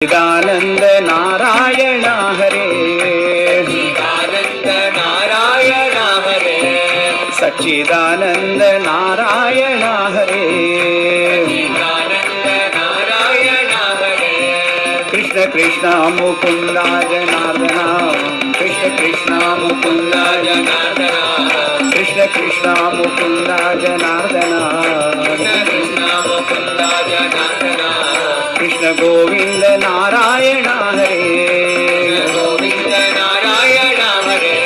सच्चिदानंद नारायण हरे, सच्चिदानंद नारायण हरे, सच्चिदानंद नारायण हरे, सच्चिदानंद नारायण हरे। कृष्ण कृष्ण मुकुंदा जनार्दना, कृष्ण कृष्ण मुकुंदा जनार्दना, कृष्ण कृष्ण मुकुंदा जनार्दना, कृष्ण कृष्ण मुकुंदा जनार्दना, कृष्ण गोविंद नारायण हरे, गोविंद नारायण हरे,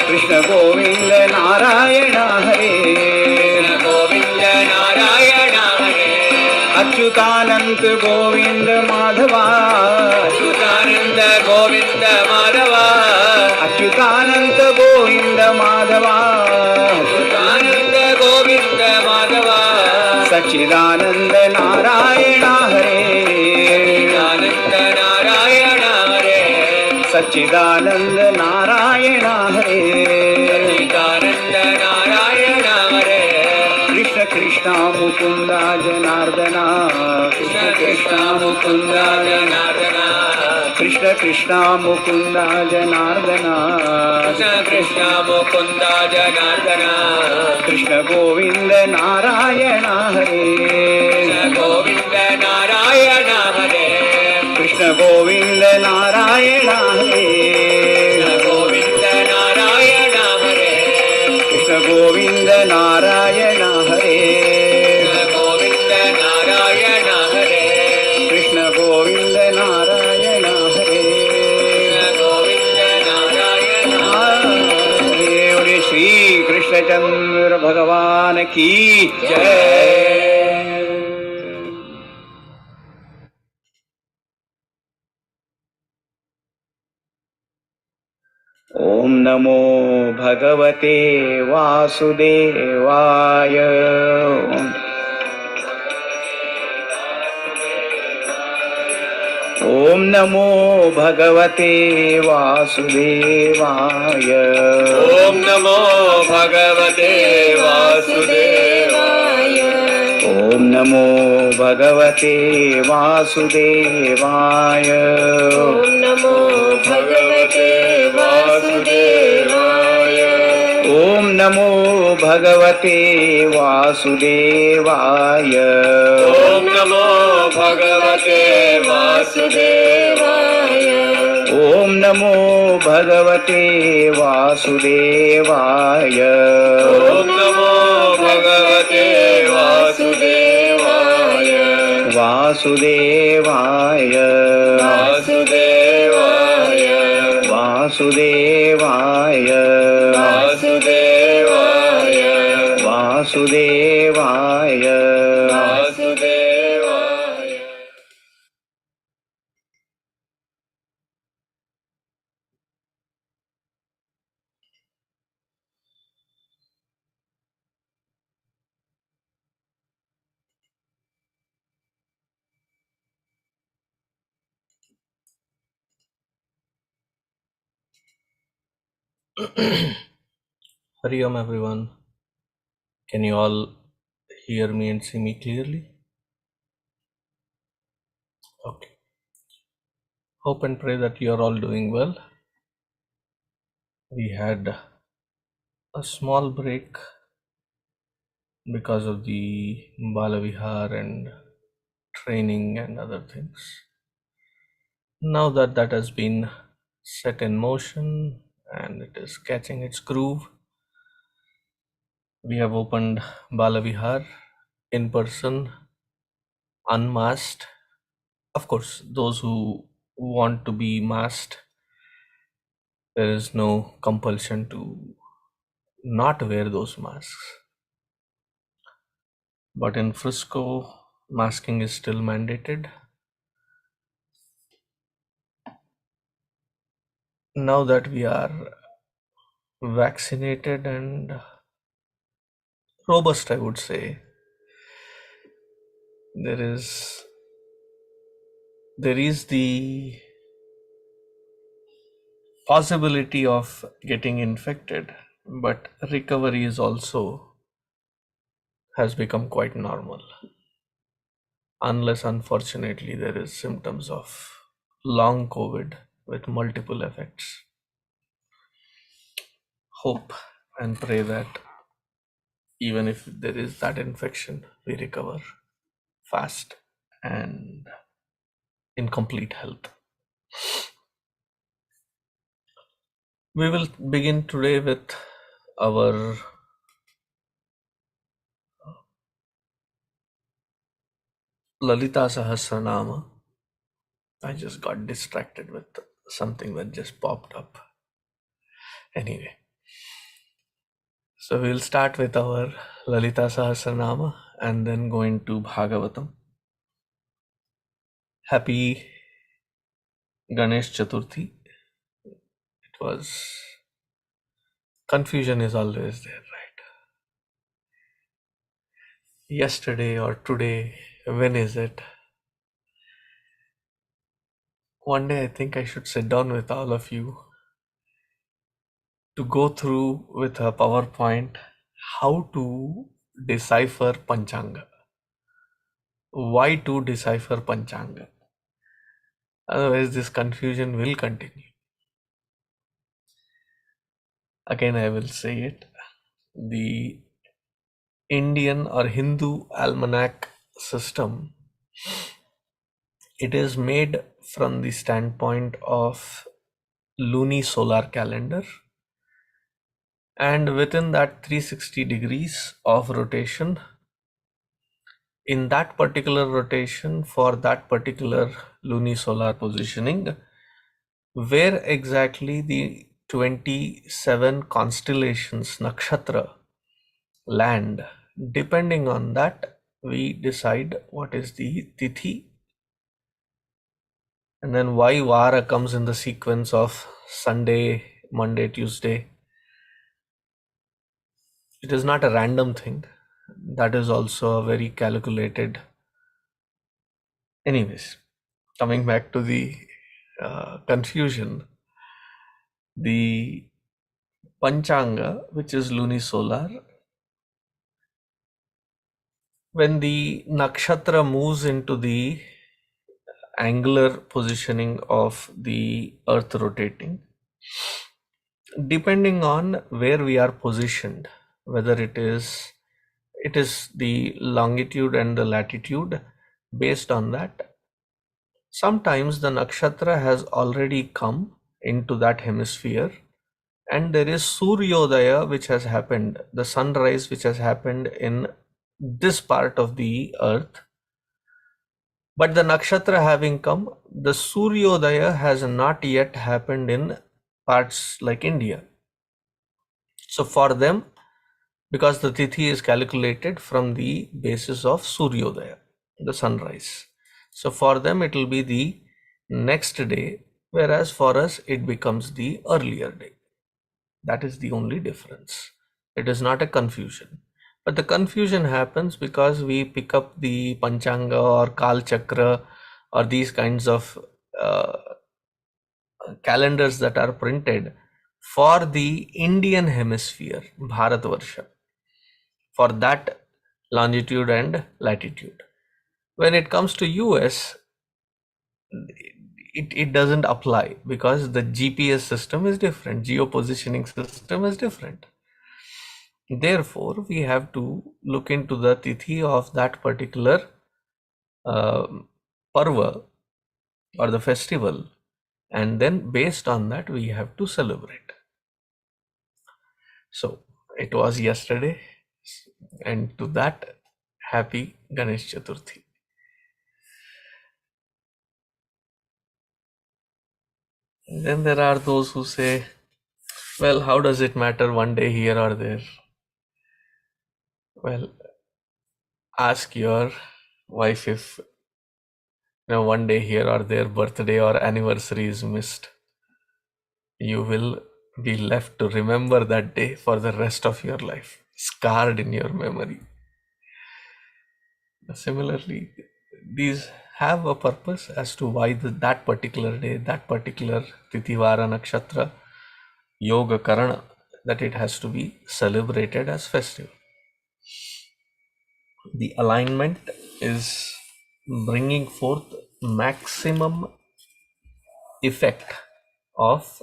कृष्ण गोविंद नारायण हरे, गोविंद नारायण हरे। अच्युतानंत गोविंद माधवा, अच्युतानंद गोविंद माधवा, अच्युतानंत गोविंद माधवा, अच्युतानंद गोविंद माधवा, सच्चिदानंद नारायण हरे, सच्चिदानंद नारायण हरे, सच्चिदानंद नारायण हरे, सच्चिदानंद नारायण हरे। कृष्ण कृष्ण मुकुंदा जनार्दना, कृष्ण कृष्ण मुकुंदा जनार्दना, कृष्ण कृष्ण मुकुंदा जनार्दना, कृष्ण कृष्ण मुकुंदा जनार्दना, कृष्ण गोविंद नारायण हरे, कृष्ण गोविंद नारायण हरे, कृष्ण गोविंद नारायण हरे, कृष्ण गोविंद नारायण हरे, कृष्ण गोविंद नारायण हरे, कृष्ण गोविंद नारायण हरे, कृष्ण गोविंद नारायण हरे, कृष्ण गोविंद नारायण हरे। हरे श्री कृष्णचंद्र भगवान की जय। ओम नमो भगवते वासुदेवाय, ओम नमो भगवते वासुदेवाय, ओम नमो भगवते वासुदेवाय, ओम नमो भगवते वासुदेवाय, ओम नमो भगवते वासुदेवाय, ओम नमो भगवते वासुदेवाय, ओम नमो भगवते वासुदेवाय, ओम नमो भगवते वासुदेवाय, ओम नमो भगवते वासुदेवाय, वासुदेवाय, वासुदेवाय, वासुदेवाय, वासुदेवाय, वासुदेवाय, वासुदेवाय। Hari Om everyone. Can you all hear me and see me clearly? Okay. Hope and pray that you are all doing well. We had a small break because of the Balavihar and training and other things. Now that that has been set in motion and it is catching its groove, we have opened Balavihar in person, unmasked. Of course, those who want to be masked, there is no compulsion to not wear those masks. But in Frisco, masking is still mandated. Now that we are vaccinated and robust, I would say, there is the possibility of getting infected, but recovery is also has become quite normal, unless unfortunately there is symptoms of long COVID with multiple effects. Hope and pray that even if there is that infection, we recover fast and in complete health. We will begin today with our Lalita Sahasranamam. I just got distracted with something that just popped up. Anyway, so we'll start with our Lalita Sahasranama and then go into Bhagavatam. Happy Ganesh Chaturthi. It was confusion is always there, right? Yesterday or today, when is it? One day I think I should sit down with all of you to go through with a PowerPoint how to decipher Panchanga. Why to decipher Panchanga? Otherwise, this confusion will continue. Again, I will say it. The Indian or Hindu almanac system, it is made from the standpoint of luni-solar calendar, and within that 360 degrees of rotation, in that particular rotation for that particular luni-solar positioning, where exactly the 27 constellations nakshatra land, depending on that we decide what is the tithi, and then why vara comes in the sequence of Sunday, Monday, Tuesday. It is not a random thing. That is also a very calculated. Anyways, coming back to the confusion, the Panchanga, which is lunisolar, when the nakshatra moves into the angular positioning of the earth rotating, depending on where we are positioned, whether it is the longitude and the latitude, based on that, sometimes the nakshatra has already come into that hemisphere and there is Suryodaya which has happened, the sunrise which has happened in this part of the earth. But the nakshatra having come, the Suryodaya has not yet happened in parts like India. So for them, because the tithi is calculated from the basis of Suryodaya, the sunrise. So for them it will be the next day, whereas for us it becomes the earlier day. That is the only difference. It is not a confusion. But the confusion happens because we pick up the Panchanga or Kal Chakra or these kinds of calendars that are printed for the Indian hemisphere, Bharatvarsha, for that longitude and latitude. When it comes to US, it doesn't apply because the GPS system is different, geopositioning system is different. Therefore, we have to look into the tithi of that particular parva or the festival, and then based on that we have to celebrate. So it was yesterday, and to that, happy Ganesh Chaturthi. Then there are those who say, well, how does it matter one day here or there? Well, ask your wife if one day here or there birthday or anniversary is missed. You will be left to remember that day for the rest of your life, scarred in your memory. Similarly, these have a purpose as to why that particular day, that particular Titivara Nakshatra, Yoga Karana, that it has to be celebrated as festival. The alignment is bringing forth maximum effect of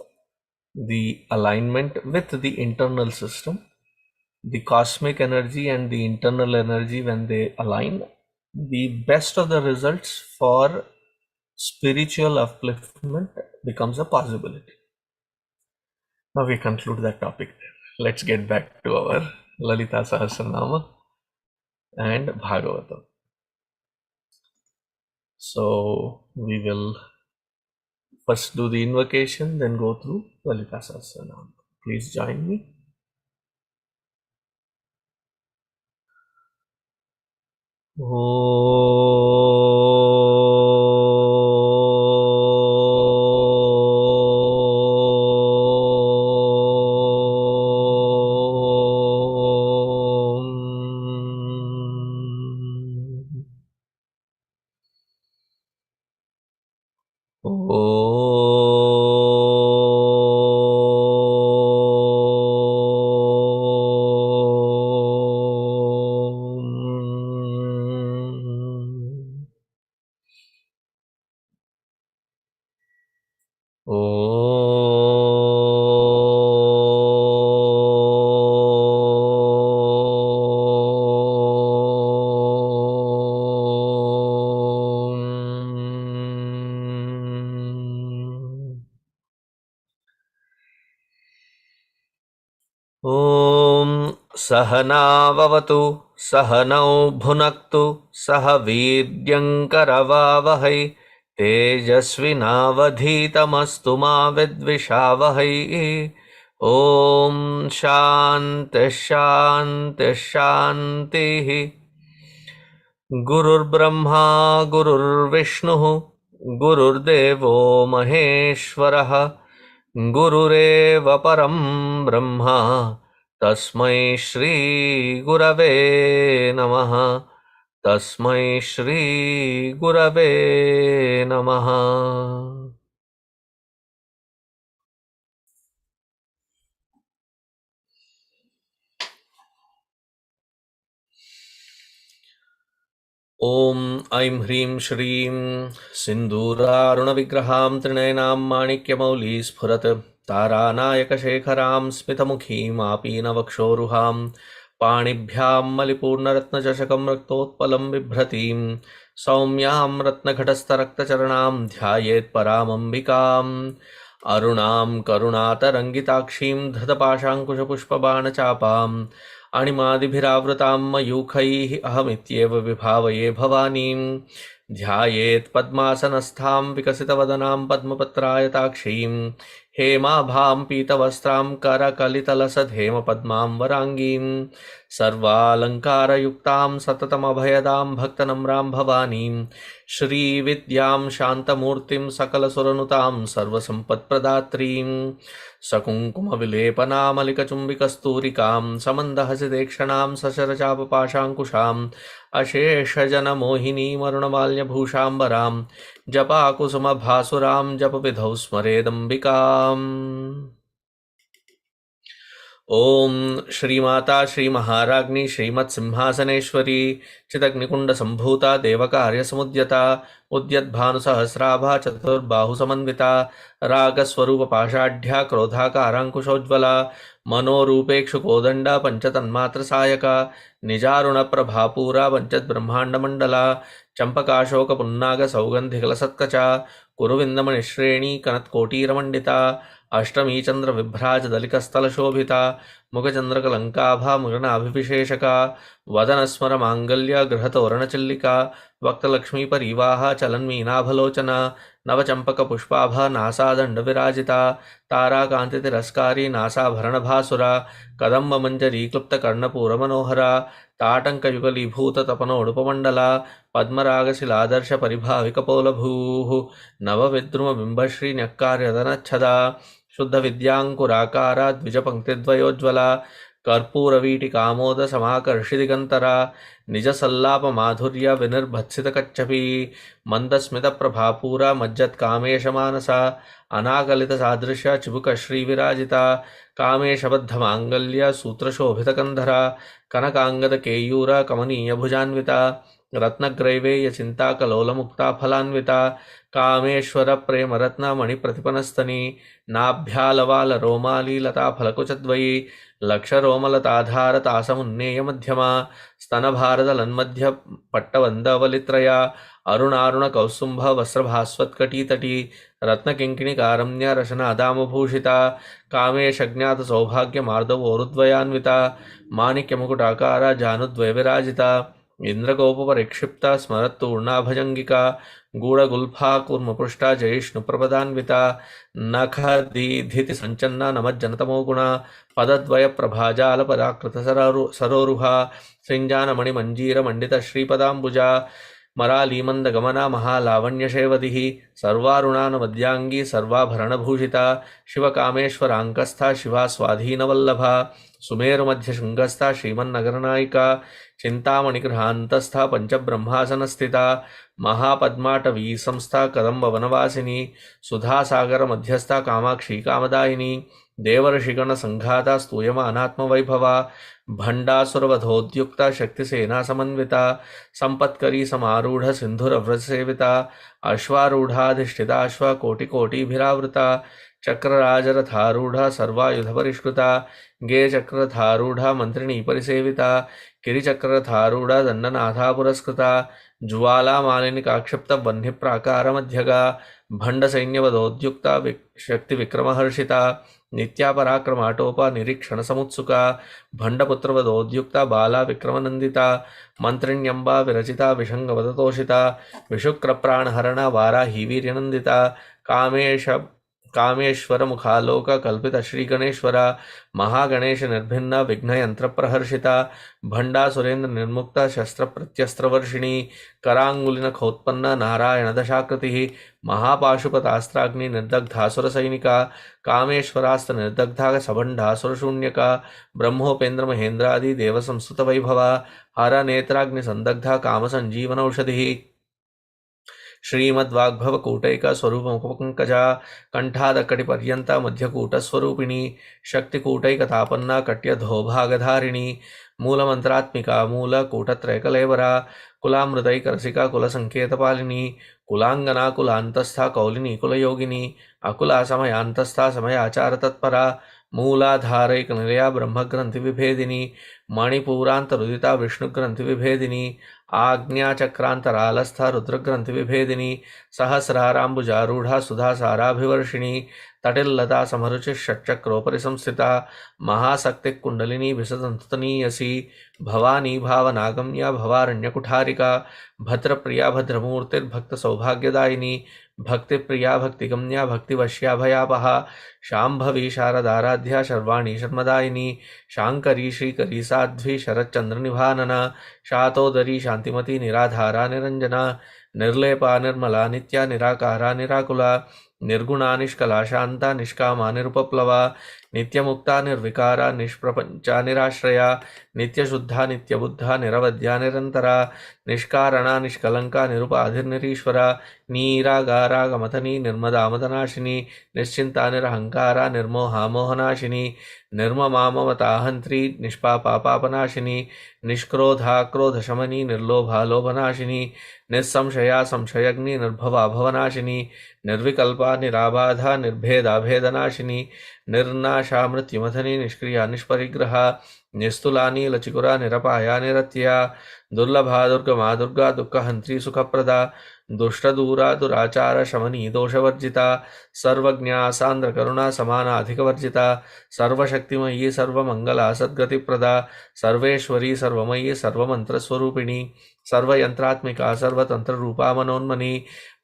the alignment with the internal system, the cosmic energy and the internal energy, when they align, the best of the results for spiritual upliftment becomes a possibility. Now we conclude that topic. Let's get back to our Lalita Sahasranamam and Bhagavatam. So we will first do the invocation, then go through Lalita Sahasranamam. Please join me. ॐ सहनाववतु सहनौ भुनक्तु सह वीर्यङ्करवावहै तेजस्विनावधीतमस्तु मा विद्विषावहै ॐ शान्तिः शान्तिः शान्तिः गुरुर्ब्रह्मा गुरुर्विष्णुः गुरुर्देवो महेश्वरः गुरुरेव परं ब्रह्मा तस्मै श्री गुरवे नमः तस्मै श्री गुरवे नमः। ॐ ऐं ह्रीं श्रीं सिन्दूरारुणविग्रहां त्रिनयनां माणिक्यमौलिस्फुरत् तारानायकशेखरां स्मितमुखीं आपीनवक्षोरुहां पाणिभ्यां मलिपूर्णरत्नचषकं रक्तोत्पलं बिभ्रतीं सौम्यां रत्नघटस्थरक्तचरणां ध्यायेत् परामम्बिकाम् अरुणां करुणातरङ्गिताक्षीं धृतपाशाङ्कुशपुष्पबाणचापां अणिमादिभिरावृतां मयूखैः अहमित्येव विभावये भवानीं ध्यायेत् पद्मासनस्थां विकसितवदनां पद्मपत्रायताक्षीं हेमाभां पीतवस्त्रां करकलितलसद्धेमपद्मां वराङ्गीं सर्वालङ्कारयुक्तां सततमभयदां भक्तनम्रां भवानीं श्रीविद्यां शान्तमूर्तिं सकलसुरनुतां सर्वसम्पत्प्रदात्रीं सकुङ्कुमविलेपनामलिकचुम्बिकस्तूरिकां समन्दहसिदेक्षणां सशरचापपाशाङ्कुशाम् अशेषजनमोहिनीमरुणमाल्यभूषाम्बरां जपाकुसुमभासुरां जपविधौ स्मरेदम्बिकाम्। ॐ श्रीमाता श्रीमहाराज्ञी श्रीमत्सिंहासनेश्वरी चिदग्निकुण्डसम्भूता देवकार्यसमुद्यता उद्यद्भानुसहस्राभा चतुर्बाहुसमन्विता रागस्वरूपपाषाढ्या क्रोधाकाराङ्कुशोज्ज्वला मनोरूपेक्षुकोदण्डा पञ्चतन्मात्रसायका निजारुणप्रभापूरा पञ्चद्ब्रह्माण्डमण्डला चम्पकाशोकपुन्नागसौगन्धिकलसत्कचा कुरुविन्दमणिश्रेणी कनत्कोटीरमण्डिता अष्टमी चन्द्रविभ्राजदलिकस्थलशोभिता मुखचन्द्रकलङ्काभा मुगनाभिविशेषका वदनस्मरमाङ्गल्य गृहतोरणचिल्लिका वक्तलक्ष्मीपरीवाहा चलन्मीनाभलोचना नवचम्पकपुष्पाभा नासादण्डविराजिता ताराकान्तितिरस्कारी नासाभरणभासुरा कदम्बमञ्जरीक्लुप्तकर्णपूरमनोहरा ताटङ्कयुगलीभूततपनोडुपमण्डला पद्मरागशिलादर्शपरिभाविकपोलभूः नवविद्रुमबिम्बश्रीन्यक्कार्यतनच्छदा शुद्धविद्याङ्कुराकारा द्विजपङ्क्तिद्वयोज्ज्वला कर्पूरवीटिकामोदसमाकर्षिदिगन्तरा निजसल्लापमाधुर्य विनिर्भत्सितकच्छपी मन्दस्मितप्रभापूरा मज्जत्कामेशमानसा अनाकलितसादृश्य चिबुकश्रीविराजिता कामेशबद्धमाङ्गल्य सूत्रशोभितकन्धरा कनकाङ्गदकेयूरा कमनीयभुजान्विता रत्नग्रैवेयचिन्ताकलोलमुक्ता फलान्विता कामेश्वर प्रेमरत्न मणिप्रतिपनस्तनी नाभ्यालवाल रोमाली लता फलकुचद्वयी लक्षरोमलताधार तासमुन्नेय मध्यमा स्तनभारदलन्मध्य पट्टवन्दवलित्रया अरुणारुण कौसुम्भ वस्त्रभास्वत्कटीतटी रत्नकिङ्किणिकारम्य रशनादामभूषिता कामेशज्ञात सौभाग्यमार्दवोरुद्वयान्विता माणिक्यमुकुटाकारा जानुद्वयविराजिता इंद्रगोपपरिक्षिप्ता स्मरत्तूर्णाभजङ्गिका गूढगुल्फा कूर्मपृष्ठा जयिष्णुप्रपदान्विता नखदीधिति सञ्चन्ना नमज्जनतमो गुणा पदद्वयप्रभाजालपराकृत सरोरुहा श्रीञ्जानमणिमञ्जीरमण्डितश्रीपदाम्बुजा मरालीमन्दगमना महालावण्यशेवदिः सर्वारुणानवद्यांगी सर्वाभरणभूषिता शिवकामेश्वराङ्कस्था शिवा स्वाधीनवल्लभा सुमेरुमध्यशृङ्गस्था श्रीमन्नगरनायिका चिन्तामणिगृहान्तस्था पञ्चब्रह्मासनस्थिता महापद्माटवी संस्था कदम्बवनवासिनी सुधासागरमध्यस्था कामाक्षी कामदायिनी देवर्षिगणसङ्घाता स्तूयमानात्मवैभवा भण्डासुरवधोद्युक्ता शक्तिसेना समन्विता संपत्करी समारूढ़ सिंधुरव्रतसेविता अश्वारूढ़ाधिष्ठिता अश्वकोटिकोटिभिरावृता चक्रराजरथारूढ़ा सर्वायुधपरिष्कृता गे चक्ररथारूढ़ा मंत्रिणी परिसेविता किरिचक्ररथारूढ़ा दण्डनाथा पुरस्कृता ज्वालामालिनिकाक्षिप्त वह्निप्राकारमध्यगा भण्डसैन्यवधोद्युक्ता शक्तिविक्रमहर्षिता नित्या पराक्रमाटोपा निरीक्षण समुत्सुका भण्डपुत्रवधोद्युक्ता बाला विक्रमनंदिता मंत्रिण्यंबा विरचिता विषंगवदतोषिता विशुक्रप्राणहरणा वाराही वीर्यनंदिता कामेश्वर मुखालोक कल्पित श्री गणेश्वरा महागणेश निर्भिन्ना विघ्नयंत्र प्रहर्षिता भंडा सुरेंद्र निर्मुक्ता शस्त्र प्रत्यस्त्रवर्षिणी करांगुलिनखोत्पन्ना नारायण दशाकृति महापाशुपतास्त्राग्नि निर्दग्धासुर सैनिका कामेश्वरास्त निर्दग्धा सबंडासुरशून्यका ब्रह्मोपेन्द्र महेन्द्रादि देव संस्तुत वैभवा हर नेत्राग्नि संदग्धा काम संजीवन औषधि श्रीमद्वाग्भवकूटैका स्वरूपमुपपङ्कजा कण्ठादकटिपर्यन्ता मध्यकूटस्वरूपिणी शक्तिकूटैकतापन्ना कट्यधोभागधारिणी मूलमन्त्रात्मिका मूलकूटत्रयकलेवरा कुलामृतैकरसिका कुलसङ्केतपालिनी कुलाङ्गना कुलान्तस्था कौलिनी कुलयोगिनी अकुला समयान्तस्था समयाचारतत्परा मूलाधारैकनिलया ब्रह्मग्रन्थिविभेदिनी मणिपूरान्तरुदिता विष्णुग्रन्थिविभेदिनी आज्ञाचक्रान्तरालस्था रुद्रग्रन्थिविभेदिनी सहस्राराम्बुजारूढ़ा सुधासाराभिवर्षिणी तटिल्लता समरुचि षट्चक्रोपरि संस्थिता महाशक्तिः कुण्डलिनी विसदन्तनीयसी भवानी भावनागम्या भवारण्यकुठारिका भद्रप्रिया भद्रमूर्तिर्भक्तसौभाग्यदायिनी भक्तिप्रिया भक्तिगम्या भक्तिवश्या भयापहा शाम्भवी शारदाराध्या शर्वाणी शर्मदायिनी शाङ्करी श्रीकरी साध्वी शरच्चन्द्रनिभानना शातोदरी शान्तिमती निराधारा निरञ्जना निर्लेपा निर्मला नित्या निराकारा निराकुला निर्गुणा निष्कला शांता निष्कामा निरुपप्लवा नित्यमुक्ता निर्विकारा निष्प्रपंचा निराश्रया नित्यशुद्धा नित्यबुद्धा निरवध्या निरंतरा निष्कारणा निष्कलंका निरुपाधिर्निरीश्वरा नीरागारा गमथनी निर्मदामदनाशिनी निश्चिंता निरहंकारा निर्मोहा मोहनाशिनी निर्ममामवताहंत्री निष्पापापापनाशिनी निष्क्रोधा क्रोधशमनी निर्लोभा लोभनाशिनी निस्संशया संशयग्नि निर्भवा भवनाशिनी निर्विकल्पा निराबाधा निर्भेदा भेदनाशिनी निर्नाशा मृत्युमथनी निष्क्रिया निष्परिग्रहा निस्तुला नीलचिकुरा निरपाया निरत्या दुर्लभा दुर्गमा दुर्गा दुःखहंत्री सुखप्रदा दुष्टदूरा दुराचार शमनी दोषवर्जिता सर्वज्ञा सान्द्र करुणा समानाधिकवर्जिता सर्वशक्तिमयी सर्वमंगला सद्गतिप्रदा सर्वेश्वरी सर्वमयी सर्वमंत्रस्वरूपिणी सर्वयंत्रात्मिका सर्वतंत्ररूपा मनोन्मनी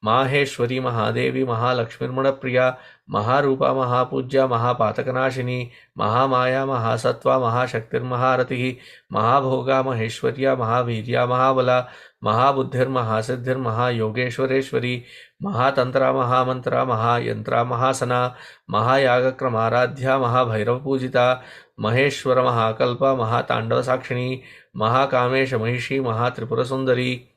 माहेश्वरी महादेवी महालक्ष्मीर्मुणप्रिया महारूपा महापूज्या महापातकनाशिनी महामाया महासत्वा महाशक्तिर्महारतिः महाभोगा महेश्वर्या महावीर्या महाबला महाबुद्धिर्महासिद्धिर्महायोगेश्वरेश्वरी महातंत्रा महामंत्रा महायंत्रा महासना महायागक्रमाराध्या महाभैरवपूजिता महेश्वर महाकल्पा महातांडवसाक्षिणी महाकामेश महिषी महात्रिपुरसुंदरी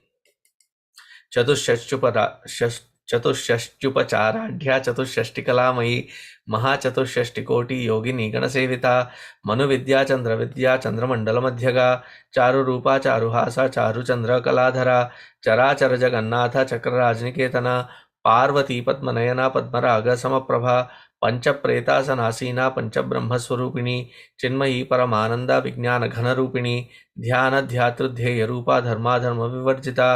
चतुष्षष्ट्युपचाराढ्या चतुष्षष्टिकलामयी महाचतुष्षष्टिकोटि योगिनी गणसेविता मनुविद्या चंद्रविद्या चंद्रमंडलमध्यगा चारुरूपा चारुहासा चारुचंद्रकलाधरा चराचर जगन्नाथ चक्रराजनिकेतना पार्वती पद्मनयना पद्मराग समप्रभा पंचप्रेतासनासीना पंचब्रह्मस्वरूपिणी चिन्मयी परमानंदा विज्ञान घनरूपिणी ध्यान ध्यातृध्येय रूपा धर्माधर्म विवर्जिता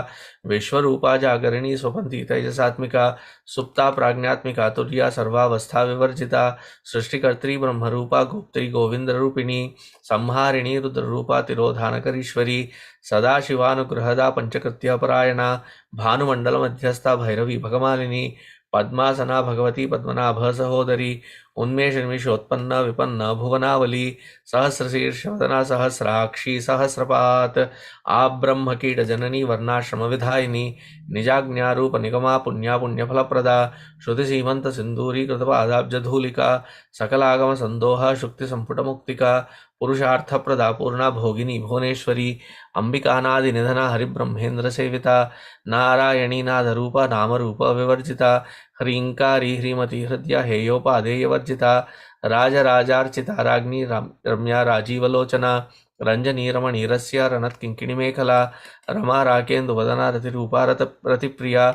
विश्वरूपा जागरिणी स्वपंथी तेजसात्मिका सुप्ता प्राज्ञात्मिका तुर्या सर्वावस्था विवर्जिता सृष्टिकर्त्री ब्रह्मरूपा गुप्त्री गोविंद रूपिणी संहारिणी रुद्ररूपा तिरोधानकरीश्वरी सदाशिवानुग्रहदा पंचकृत्यपरायणा भानुमंडल मध्यस्था भैरवी भगमालिनी पद्मासना भगवती पद्मनाभ सहोदरी उन्मेष निमिषोत्पन्न विपन्न भुवनावली सहस्रशीर्षवदना सहस्राक्षी सहस्रपात आब्रह्म कीट जननी वर्णाश्रम विधायिनी निजाज्ञारूप निगमा पुण्या पुण्यफलप्रदा श्रुति सीमंत सिंदूरी कृतपादाब्जधूलिका सकलागम संदोह शुक्ति संपुट मुक्तिका पुरुषार्थ प्रदा पूर्णा भोगिनी भुवनेश्वरी अंबिकानादि निधना हरिब्रह्मेन्द्र सेविता नारायणी नादरूपा नामरूप विवर्जिता ह्रींकारी ह्रीमती हृदया हेयोपादेय वर्जिता राजराजार्चिता राज्ञी रम्या राजीवलोचना रंजनी रमणीरस्य रणत्किङ्किणी मेखला रमा राकेन्दुवदना रतिरूपा रतिप्रिया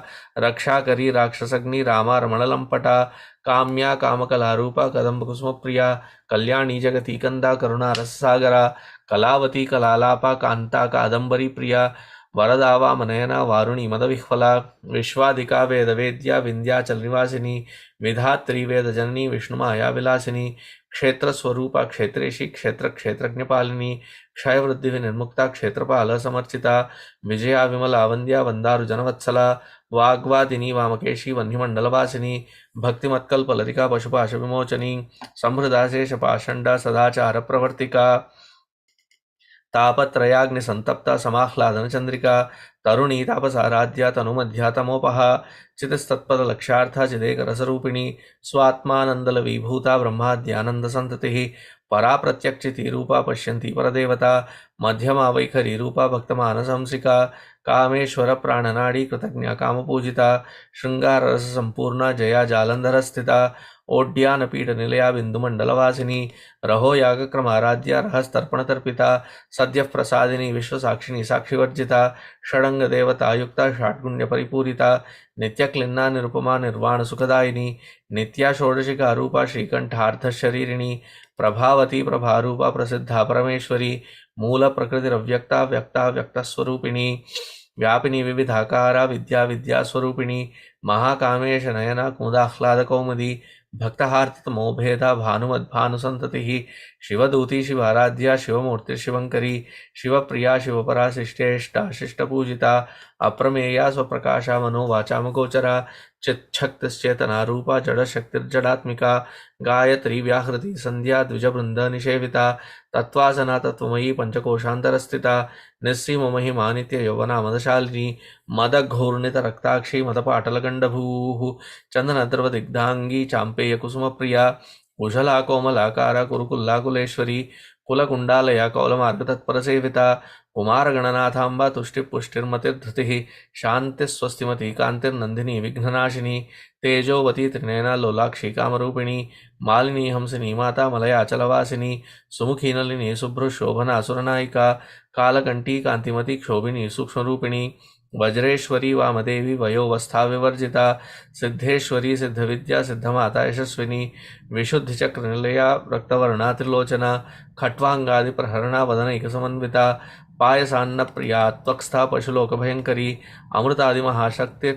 रक्षाकरी राक्षसग्नि रामा रमणलंपटा काम्या कामकलारूपा कदम्बकुसुमप्रिया कल्याणी जगती कंदा करुणा रससागरा कलावती कलालापा कांता कादंबरी प्रिया वरदा वामनयना वारुणी मदविह्वला विश्वादिका वेदवेद्या विंध्याचल निवासिनी विधात्री वेदजननी विष्णुमाया विलासिनी क्षेत्रस्वरूपा क्षेत्रेशी क्षेत्र क्षेत्रज्ञपालिनी क्षयवृद्धि विनिर्मुक्ता क्षेत्रपाल समर्चिता विजया विमला वंद्या वंदारु जनवत्सला वाग्वादिनी वामकेशी वह्निमंडलवासिनी भक्तिमत्कल्पलतिका पशुपाश विमोचनी संहृदा शेषपाषण्डा सदाचार प्रवर्तिका तापत्रयाग्नि संतप्ता समाह्लादन चंद्रिका तरुणी तापसाराध्या तनुमध्या तमोपहा चितस्तत्पद लक्ष्यार्था चिदेक रसरूपिणी स्वात्मानंदल विभूता ब्रह्माद्यानंद संततिः परा प्रत्यक्षिति रूपा पश्यन्ति परदेवता मध्यमा वैखरी रूपा भक्तमानसंसिका कामेश्वर प्राणनाडी कृतज्ञा कामपूजिता शृंगार रस संपूर्णा जया जालंधर स्थिता ओड्यानपीठ निलया बिंदुमंडलवासिनी रहो यागक्रमाराध्या रहस्तर्पणतर्पिता सद्य प्रसादिनी विश्वसाक्षिणी साक्षिवर्जिता षडंग देवता युक्ता षाट्गुण्य परिपूरिता नित्यक्लिन्ना निरुपमा निर्वाण सुखदायिनी नित्या षोडशिका रूपा श्रीकंठार्थ शरीरिणी प्रभावती प्रभारूपा प्रसिद्धा परमेश्वरी मूल प्रकृतिरव्यक्ता व्यक्ता व्यक्तस्वरूपिणी व्यापिनी विविधाकारा विद्या विद्यास्वरूपिणी महाकामेश नयना कुमुदाह्लाद कौमुदी भक्तहार्तमोभेदा भानुमद्भानुसंततिः शिवदूती शिवाराध्या शिवमूर्ति शिवंकरी शिवप्रिया शिवपरा शिष्टेष्टा शिष्टपूजिता अप्रमेया स्वप्रकाशा मनोवाचामगोचरा चिच्छक्तिश्चेतना रूपा जडशक्तिर्जडात्मिका गायत्री व्याहृति संध्या द्विजवृंद निषेविता तत्वासना तत्वमयी पंचकोशांतरस्थिता निस्सीममहिमा नित्य यौवना मदशालिनी मदघूर्णितरक्ताक्षी मदपाटलगण्डभूः चन्दनद्रवदिग्धांगी चाम्पेय कुसुमप्रिया कुशला कोमलाकारा कुरुकुल्लाकुलेश्वरी कुलकुण्डालया कौलमार्गतत्परसेविता कुमारगणनाथाम्बा तुष्टिपुष्टिर्मतिर्धृतिः शान्तिस्वस्तिमती कान्तिर्नन्दिनी विघ्ननाशिनी तेजोवती त्रिनयना लोलाक्षी कामरूपिणी मालिनी हंसिनी माता मलयाचलवासिनी सुमुखी नलिनी शुभ्रशोभना सुरनायिका कालकंठी कांतिमती क्षोभिनी सूक्ष्मरूपिणी वज्रेश्वरी वामदेवी वयोवस्था विवर्जिता सिद्धेश्वरी सिद्धविद्या सिद्धमाता यशस्विनी विशुद्धिचक्रनिलया रक्तवर्णा त्रिलोचना खट्वांगादि प्रहरणा वदनैकसमन्विता पायसान्न प्रिया त्वक्स्था पशुलोकभयंकरी अमृतादिमहाशक्ति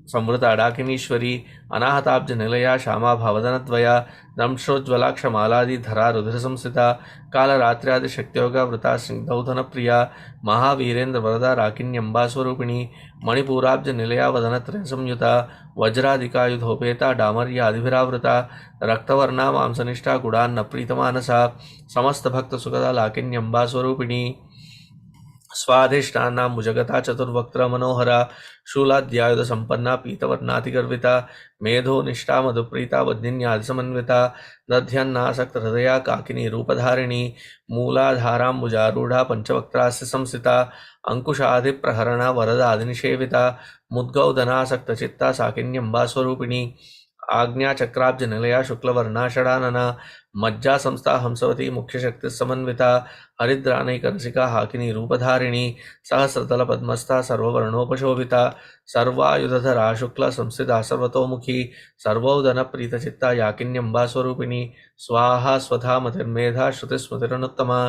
संवृता डाकिनीश्वरी अनाहताब्ज निलया श्यामा भावदनद्वया दंशोज्ज्वलाक्षमालादिधरा रुधिरसंस्थिता कालरात्र्यादिशक्त्योगा वृता स्निग्धौधन प्रिया महावीरेन्द्र वरदा राकिन्यंबा स्वरूपिणी मणिपूराब्ज निलया वदनत्रय संयुता वज्रादिकायुधोपेता डामर्यादिभिरावृता रक्तवर्णा मांसनिष्ठा गुडान्न प्रीतमानसा समस्त भक्त सुखदा लाकिन्यंबा स्वरूपिणी स्वाधिष्ठानाम्बुजगता चतुर्वक्त्र मनोहरा शूलाद्यायुध संपन्ना पीतवर्णातिगर्विता मेधो निष्ठा मधुप्रीता वद्निन्यादिसमन्विता दध्यन्नासक्त हृदया काकिनी रूपधारिणी मूलाधाराम्बुजारूढ़ा पंचवक्त्रास्य संसिता अंकुशादिप्रहरणा वरदादिनिषेविता मुद्गौदनासक्तचित्ता साकिन्यंबा स्वरूपिणी आज्ञाचक्राब्ज निलया शुक्लवर्णा षडानना मज्जा संस्था हंसवती मुख्य शक्ति समन्विता हरिद्रानैकरसिका हाकिनी रूपधारिणी सहस्रतल पद्मस्था सर्ववर्णोपशोभिता सर्वायुधधरा शुक्ला संस्थिता सर्वतोमुखी सर्वोदन प्रीतचित्ता याकिन्यंबा स्वरूपिणी स्वाहा स्वधा मतिर्मेधा श्रुतिस्मृतिरनुत्तमा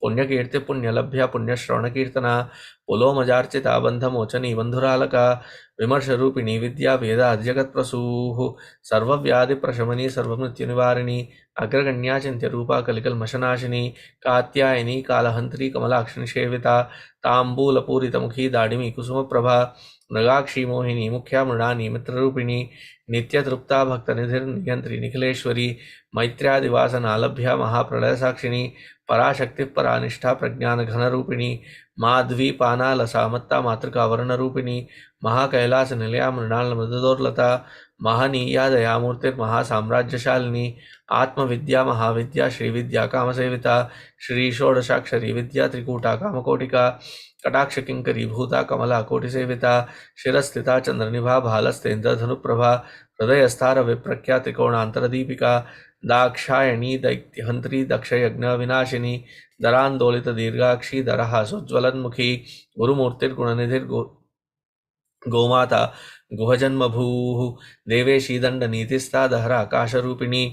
पुण्यकीर्ति पुण्यलभ्या पुण्यश्रवणकीर्तना पुलोमजार्चिता बंधमोचनी बंधुरालका विमर्शरूपिणी विद्या वेदाद्यगत्प्रसूः सर्वव्याधिप्रशमनी सर्वमृत्युनिवारिणी अग्रगण्या चिन्त्यरूपा कलिकल्मषनाशिनी कात्यायनी कालहन्त्री कमलाक्षिणी सेविता ताम्बूलपूरितमुखी दाडिमी कुसुमप्रभा मृगाक्षी मोहिनी मुख्या मृणानी मित्ररूपिणी नित्यतृप्ता भक्तनिधिर्नियन्त्री निखिलेश्वरी मैत्र्यादिवासनालभ्या महाप्रलयसाक्षिणी पराशक्ति परानिष्ठा प्रज्ञान घनरूपिणी माध्वीपाना लसामत्ता मातृका वर्णरूपिणी महाकैलास निलया मृणाल मृदुदोर्लता महनीया दयामूर्तिर्महासाम्राज्यशालिनी आत्मविद्या महाविद्या श्रीविद्या कामसेविता श्री षोडशाक्षरी विद्या त्रिकूटा कामकोटिका कटाक्ष किंकरी भूता कमला कोटिसेविता शिरस्थिता चंद्रनिभा भालस्तेन्द्रधनुप्रभा हृदयस्थार विप्रख्या त्रिकोणांतरदीपिका दाक्षायणी दैत्यहंत्री दक्षयज्ञ विनाशिनी दरांदोलित दीर्घाक्षी दरहा सोज्वलन्मुखी गुरुमूर्तिर्गुणनिधिर्गो गोमाता गुहजन्मभूः देवेशी दंडनीतिस्था दहरा आकाशरूपिणी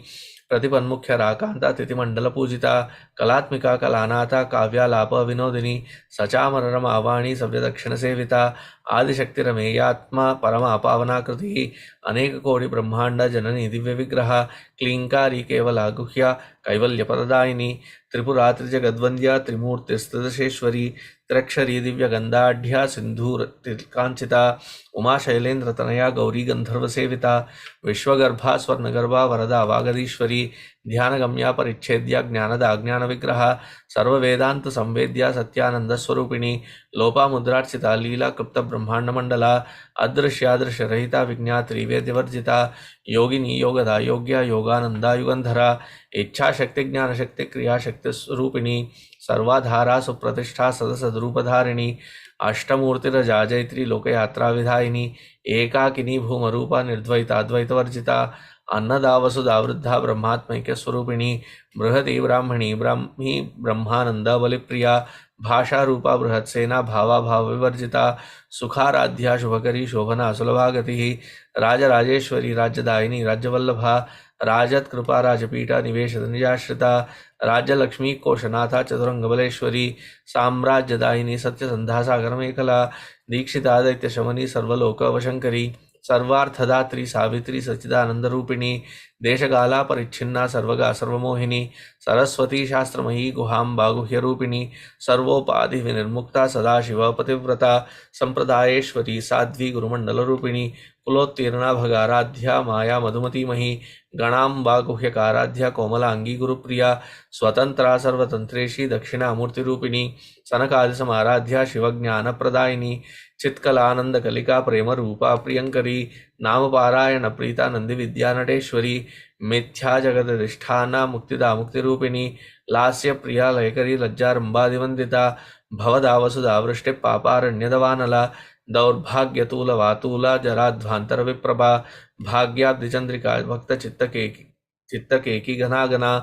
प्रतिपन्मुख्यरा कांता तिथिमंडलपूजिता कलात्मिका कलानाथा काव्यालाप विनोदिनी सचामररमावाणी सव्यदक्षिणसेविता आदिशक्तिरमेयात्मा परमा पावनाकृतिः अनेककोटि ब्रह्मांड जननी दिव्यविग्रह क्लींकारी केवला गुह्या कैवल्यपरदायिनी त्रिपुरा त्रिजगद्वन्द्या त्रिमूर्तिस्त्रिदशेश्वरी त्र्यक्षरी दिव्यगंधाढ्या सिंधूरकांचिता उमा शैलेन्द्रतनया गौरी गंधर्वसेविता विश्वगर्भा स्वर्णगर्भा वरदा वागदीश्वरी ध्यानगम्या परिच्छेद्या ज्ञानदा ज्ञानविग्रह सर्ववेदांत संवेद्या सत्यानंदस्वरूपिणी लोपामुद्रार्चिता लीला क्लुप्त ब्रह्मांडमंडला अदृश्यादृश्यरहिता विज्ञात्री वेद्यवर्जिता योगिनी योगदा योग्या योगानंदा युगंधरा इच्छाशक्ति ज्ञानशक्ति क्रियाशक्ति स्वरूपिणी सर्वाधारा सुप्रतिष्ठा सदसद्रूपधारिणी अष्टमूर्तिरजा जैत्री लोकयात्रा विधायिनी एकाकिनी भूमरूपा निर्द्वैताद्वैतवर्जिता अन्नदा वसुधा वृद्धा ब्रह्मात्मैक्य स्वरूपिणी बृहती ब्राह्मणी ब्राह्मी ब्रह्मानंद बलिप्रिया भाषा रूपा बृहत्सेना भावा भाव विवर्जिता सुखाराध्या शुभकरी शोभना सुलभागति राजराजेश्वरी राज्यदायिनी राज्यवल्लभा राजत्कृपा राजपीठा निवेशद निजाश्रिता राज्यलक्ष्मी कोशनाथा चतुरंगबलेश्वरी साम्राज्यदायिनी सत्यसंधा सागरमेखला दीक्षिता दैत्यशमनी सर्वलोकवशंकरी सर्वार्थदात्री सावित्री सच्चिदानंदरूपिणी देशकाला परिच्छिन्ना सर्वगा सर्वमोहिनी सरस्वती शास्त्रमयी गुहाम्बा गुह्यरूपिणी सर्वोपाधि विनिर्मुक्ता सदाशिव पतिव्रता संप्रदायेश्वरी साध्वी गुरुमंडलरूपिणी कुलोत्तीर्णा भगाराध्या माया मधुमतीमही गणाम्बा गुह्यकाराध्या कोमलांगी गुरुप्रिया स्वतंत्रा सर्वतंत्रेशी दक्षिणामूर्तिरूपिणी सनकादिसमाराध्या शिवज्ञानप्रदायिनी चित्कलानंद कलिका प्रेम रूपा प्रियंकरी नामपारायण प्रीता नंदी विद्या नटेश्वरी मिथ्या जगदधिष्ठाना मुक्तिदा मुक्तिरूपिणी लास्य प्रिया लयकरी लज्जारंबादिवंदिता भवदा वसुधा वृष्टि पापारण्यदवानला दौर्भाग्यतूल वातूला जराध्वांतर विप्रभा भाग्याब्धिचंद्रिका भक्त चित्तकेकी घनागना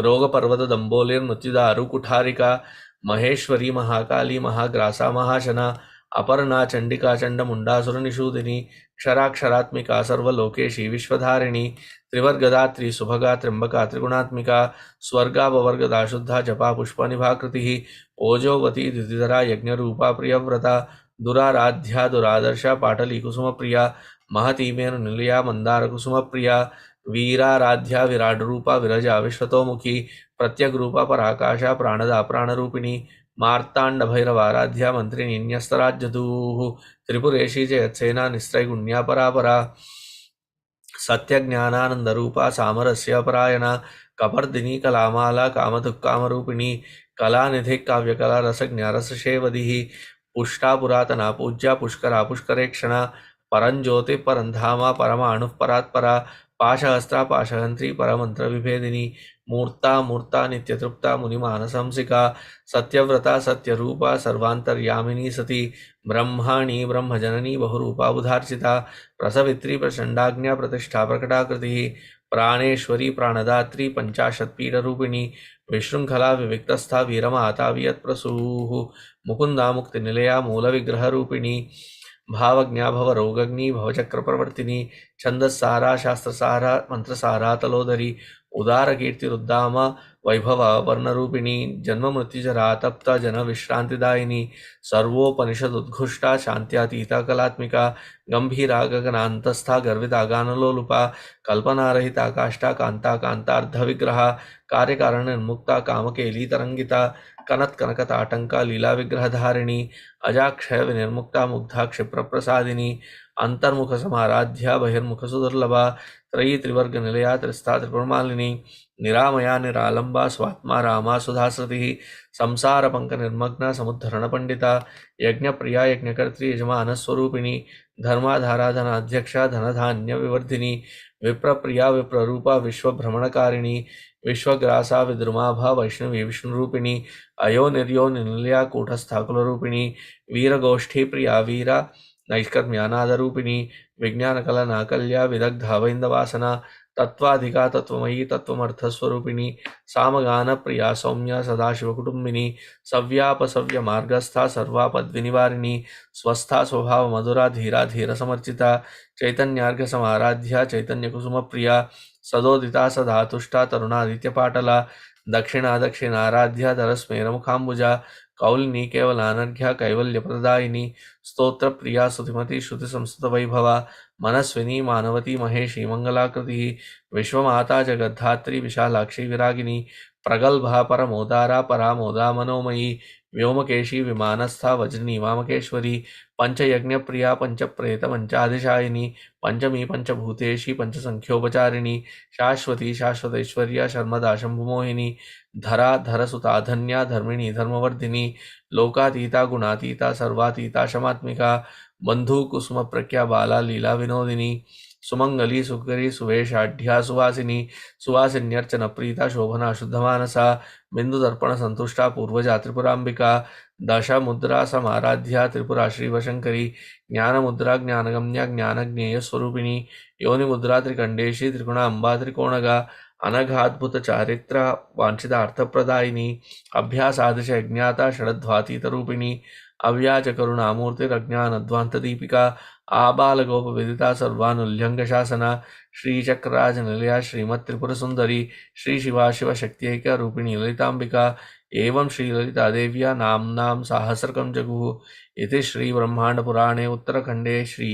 रोग पर्वत दंबोलिर्मृत्युदारु कुठारिका महेश्वरी महाकाली महाग्रासा महाशना अपर्णा चंडिका चंडमुंडासुर निषूदिनी क्षराक्षरात्मिका सर्वलोकेशी विश्वधारिणी त्रिवर्गदात्री सुभगा त्र्यंबका त्रिगुणात्मिका स्वर्गापवर्गदा शुद्धा जपा पुष्पनिभाकृतिः ओजोवती द्युतिधरा यज्ञरूपा प्रियव्रता दुराराध्या दुरादर्शा पाटली कुसुमप्रिया महती मेरुनिलया मंदार कुसुमप्रिया वीराराध्या विराट रूपा विरजा विश्वतोमुखी प्रत्यग्रूपा पराकाशा प्राणदा प्राणरूपिणी मार्तांड भैरवाराध्या मंत्रिणी न्यस्तराज्यदूः त्रिपुरेशी जयत्सेना निस्त्रैगुण्या परापरा सत्यज्ञानानंद रूपा सामरस्य परायणा कपर्दिनी कलामाला कामदुःकामरूपिणी कलानिधि काव्यकला रसज्ञा रससेवदिः पुष्टा पुरातना पूज्या पुष्करा पुष्करेक्षणा परंज्योति परंधामा परमाणु परात्परा पाशहस्ता पाशहन्त्री परमंत्र विभेदिनी मूर्ता मूर्ता नित्यतृप्ता मुनिमानसंसिका सत्यव्रता सत्यरूपा सर्वान्तर्यामिनी सती ब्रह्माणी ब्रह्मजननी बहुरूपा बुधार्चिता प्रसवित्री प्रचण्डाज्ञा प्रतिष्ठा प्रकटाकृतिः प्राणेश्वरी प्राणदात्री पंचाशत्पीठरूपिणी विशृङ्खला विविक्तस्था वीरमाता वियत्प्रसूः मुकुन्दा मुक्तिनिलया मूलविग्रहरूपिणी भावज्ञा भवरोगग्नि भवचक्रप्रवर्तिनी छन्दस्सारा शास्त्रसारा मंत्रसारा तलोदरी उदारकीर्तिरुद्दाम वैभव वर्णरूपिणी जन्ममृत्युजरा तप्ता जन विश्रांतिदायिनी सर्वोपनिषदुद्घुष्टा शान्त्यातीता कलात्मिका गंभीरा गगनान्तस्था गर्विता गानलोलुपा कल्पनारहिता काष्ठा कांता कांतार्धविग्रहा कार्यकारण निर्मुक्ता कामकेली तरंगिता कनत कनकताटंका लीला विग्रहधारिणी अजाक्षय विनिर्मुक्ता मुग्धा क्षिप्रप्रसादिनी अंतर्मुख समाराध्या बहिर्मुख सुदुर्लभा त्रयी त्रिवर्ग निलया त्रिस्ता त्रिपुरमालिनी निरामया निरालंबा स्वात्मा रामा सुधासृति संसार पंक निर्मग्ना समुद्धरण पंडिता यज्ञ प्रिया यज्ञकर्त्री यजमान स्वरूपिणी धर्माधारा धनाध्यक्षा धनधान्य विवर्धिनी विप्रप्रिया विप्ररूपा विश्वभ्रमणकारिणी विश्वग्रासा विद्रुमाभा वैष्णवी विष्णुरूपिणी अयो निर्यो निलया कूटस्थाकुलरूपिणी वीरगोष्ठी प्रिया वीरा नैष्कर्म्यानादरूपिणी विज्ञानकला नाकल्या विदग्धा वैन्दवासना तत्वाधिका तत्वमयी तत्वमर्थस्वरूपिणी सामगान प्रिया सौम्या सदाशिवकुटुम्बिनी सव्यापसव्य मार्गस्था सर्वापद्विनिवारिणी स्वस्था स्वभाव मधुरा धीरा धीर समर्चिता चैतन्यार्घ समाराध्या चैतन्यकुसुम प्रिया सदोदिता सधातुष्टा तरुणादित्यपाटला दक्षिणा दक्षिणाराध्या धरस्मेरमुखाम्बुजा कौलिनी केवलानर्घ्या कैवल्यप्रदायिनी स्तोत्र प्रिया सुतिमती श्रुति संस्कृत वैभवा मनस्विनी मानवती महेशी मंगलाकृति विश्वमाता जगद्धात्री विशालाक्षी विरागिनी प्रगल्भा परमोदारा परामोदा मनोमयी व्योमकेशी विमानस्था वज्रनी वामकेश्वरी पंचयज्ञ प्रिया पंचप्रेत पंचाधिशायिनी पंचमी पंचभूतेशी पंचसंख्योपचारिणी शाश्वती शाश्वतैश्वर्या शर्मदा शंभुमोहिनी धरा धरसुता धन्या धर्मिणी धर्मवर्धिनी लोकातीता गुणातीता सर्वातीता शमात्मिका बंधु कुसुम प्रख्या बाला लीला विनोदिनी सुमंगली सुकरी सुवेशाढ्या सुवासिनी सुवासिन्यर्चन प्रीता शोभना शुद्धमानसा बिंदु दर्पण संतुष्टा पूर्वजा त्रिपुरांबिका दशा मुद्रा समाराध्या त्रिपुरा श्रीवशंकरी ज्ञान मुद्रा ज्ञानगम्या ज्ञानज्ञेय स्वरूपिणी योनि मुद्रा त्रिकंडेशी त्रिगुणांबा त्रिकोणगा अनघाद्भुत चारित्र वांछितार्थप्रदायिनी अभ्यासादश ज्ञाता षडध्वातीतरूपिणी अव्याज करुणामूर्तिरज्ञानध्वान्तदीपिका आबालगोपविदिता सर्वानुल्यङ्घशासना श्रीचक्रराजनिलया श्रीमत्त्रिपुरसुन्दरी श्रीशिवा शिवशक्त्यैक्यरूपिणी ललिताम्बिका एवं श्रीललितादेव्या नाम्नां साहस्रकं जगुः इति श्रीब्रह्माण्डपुराणे उत्तरखण्डे श्री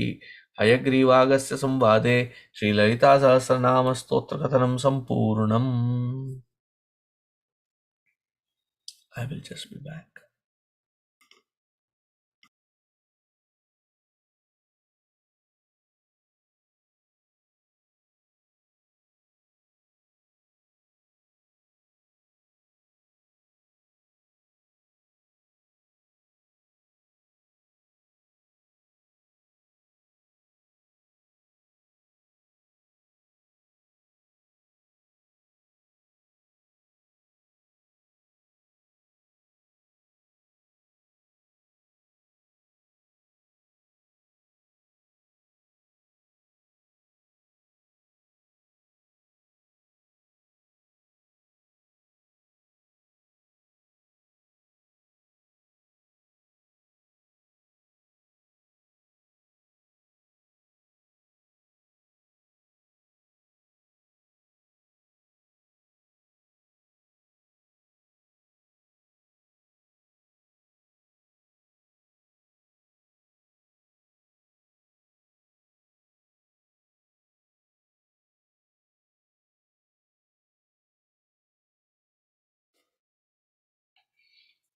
हयग्रीवागस्य संवादे श्रीललिता सहस्रनाम स्तोत्रकथनं सम्पूर्णम्. I will just be back.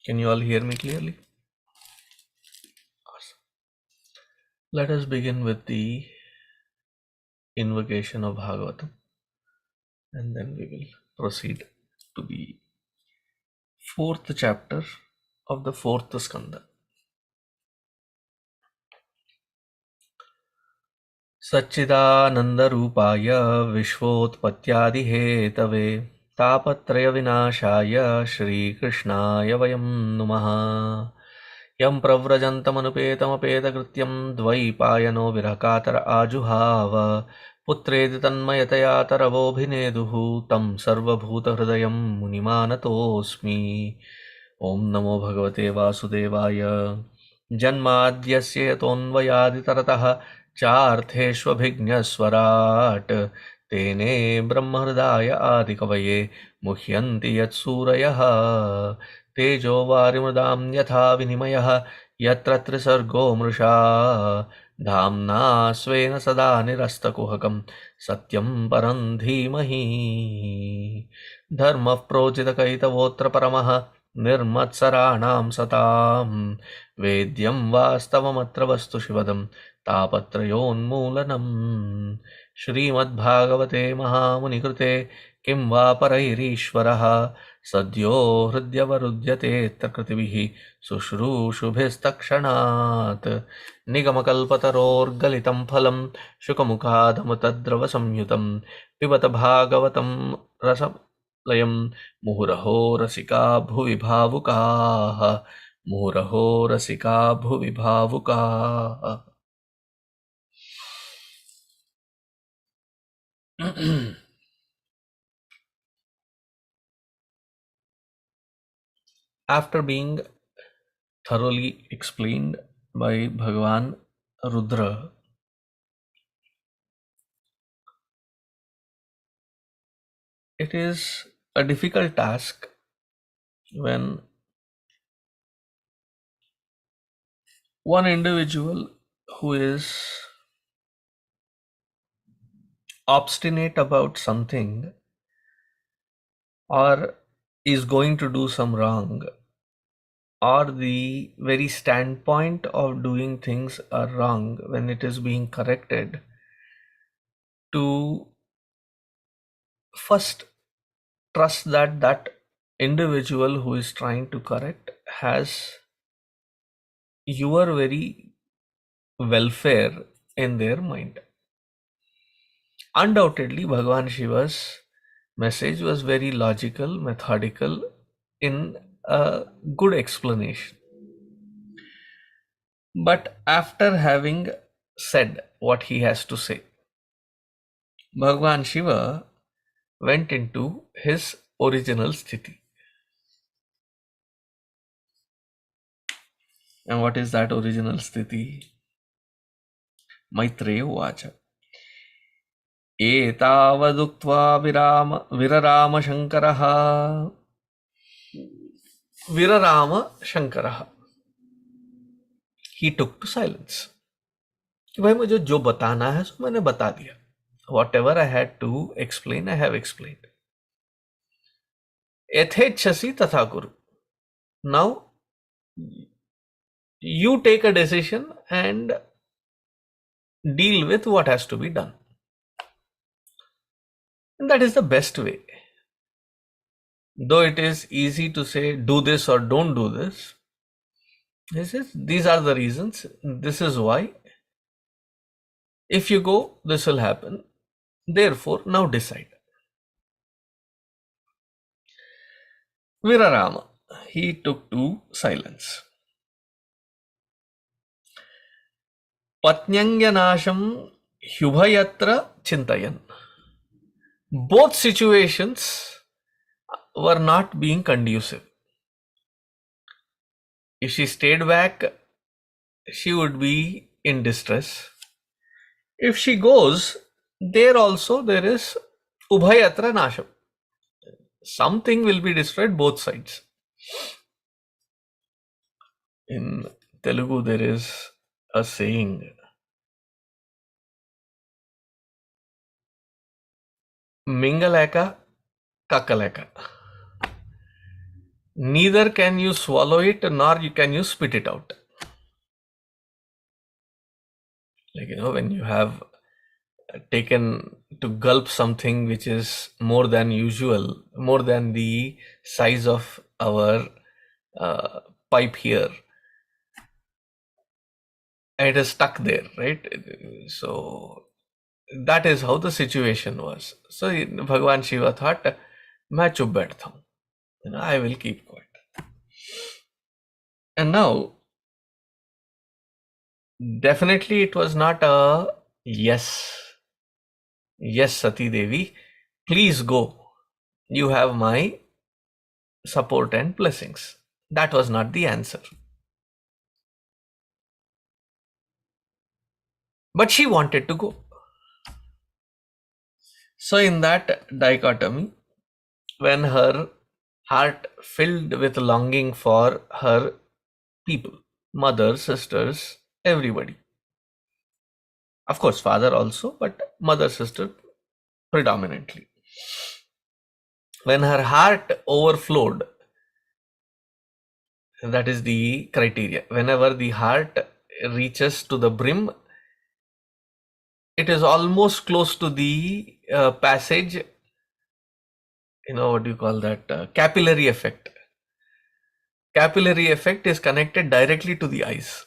Can you all hear me clearly? Awesome. Let us begin with the invocation of Bhagavatam and then we will proceed to the fourth chapter of the fourth Skanda. सच्चिदानन्दरूपाय विश्वोत्पत्त्यादिहेतवे तापत्रयविनाशाय श्रीकृष्णाय वयं नुमः। यं प्रव्रजन्तमनुपेतमपेतकृत्यं द्वैपायनो विरहकातर आजुहाव पुत्रेति तन्मयतया तरवोऽभिनेदुः तं सर्वभूतहृदयं मुनिमानतोऽस्मि। ॐ नमो भगवते वासुदेवाय। जन्माद्यस्य यतोऽन्वयादितरतः चार्थेष्वभिज्ञस्वराट् तेने ब्रह्महृदाय आदिकवये मुह्यन्ति यत्सूरयः। तेजो वारिमृदां यथा विनिमयः यत्र त्रिसर्गो मृषा धाम्ना स्वेन सदा निरस्तकुहकं सत्यं परं धीमहि। धर्मः प्रोचितकैतवोऽत्र परमः निर्मत्सराणां सतां वेद्यं वास्तवमत्र वस्तु शिवदं तापत्रयोन्मूलनम्। श्रीमद्भागवते महामुनिकृते किं वा परैरीश्वरः सद्यो हृद्यवरुध्यतेऽत्र कृतिभिः शुश्रूषुभिस्तक्षणात्। निगमकल्पतरोर्गलितं फलं शुकमुखादमृतद्रवसंयुतं पिबत भागवतं रसलयं मुहुरहो रसिका भुवि भावुकाः। मुहुरहो रसिका भुवि भावुकाः। After being thoroughly explained by Bhagavan Rudra, it is a difficult task when one individual who is obstinate about something or is going to do some wrong, or the very standpoint of doing things are wrong when it is being corrected, to first trust that that individual who is trying to correct has your very welfare in their mind. Undoubtedly, Bhagavan Shiva's message was very logical, methodical, in a good explanation. But after having said what he has to say, Bhagavan Shiva went into his original sthiti. And what is that original sthiti? Maitreya Uvacha. एतावदुक्त्वा विरराम शंकरः। विरराम शंकरः, he took to silence. कि भाई मुझे जो बताना है सो मैंने बता दिया. Whatever I had to explain, I have explained. यथेच्छसि तथा कुरु. Now you take a decision and deal with what has to be done. And that is the best way. Though it is easy to say do this or don't do this, these are the reasons, this is why. If you go, this will happen. Therefore, now decide. Virarama, he took to silence. Patnyangyanasham hyubhayatra chintayan. Both situations were not being conducive. If she stayed back, she would be in distress. If she goes, there also there is ubhayatra nasham. Something will be destroyed, both sides. In Telugu there is a saying, Mingaleka Kakaleka. Neither can you swallow it nor can you spit it out. Like, when you have taken to gulp something which is more than usual, more than the size of our pipe here, and it is stuck there, right? So that is how the situation was. So Bhagwan Shiva thought, "मैं चुप बैठता हूँ, I will keep quiet." And now, definitely it was not a yes. Yes, Sati Devi, please go. You have my support and blessings. That was not the answer. But she wanted to go. So in that dichotomy, when her heart filled with longing for her people, mother, sisters, everybody. Of course, father also, but mother, sister predominantly. When her heart overflowed, that is the criteria. Whenever the heart reaches to the brim, it is almost close to the passage, what do you call that? Capillary effect. Capillary effect is connected directly to the eyes.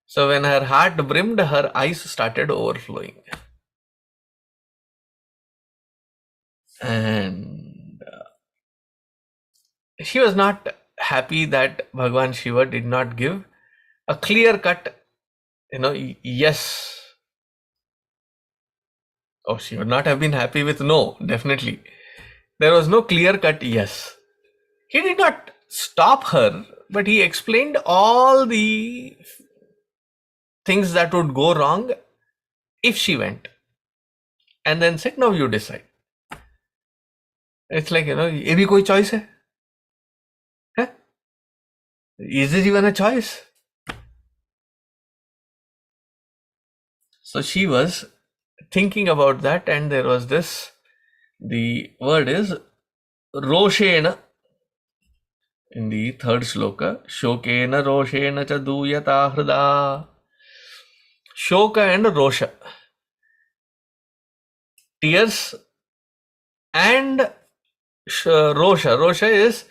So when her heart brimmed, her eyes started overflowing. And she was not happy that Bhagwan Shiva did not give a clear cut, yes. Oh, she would not have been happy with no, definitely. There was no clear cut yes. He did not stop her, but he explained all the things that would go wrong if she went. And then said, now you decide. It's like, ये भी कोई choice है? Huh? Is it even a choice? So she was thinking about that, and there was this, the word is roshena in the third sloka, shokena roshena cha duyata hrida. Shoka and rosha, tears and rosha. Rosha is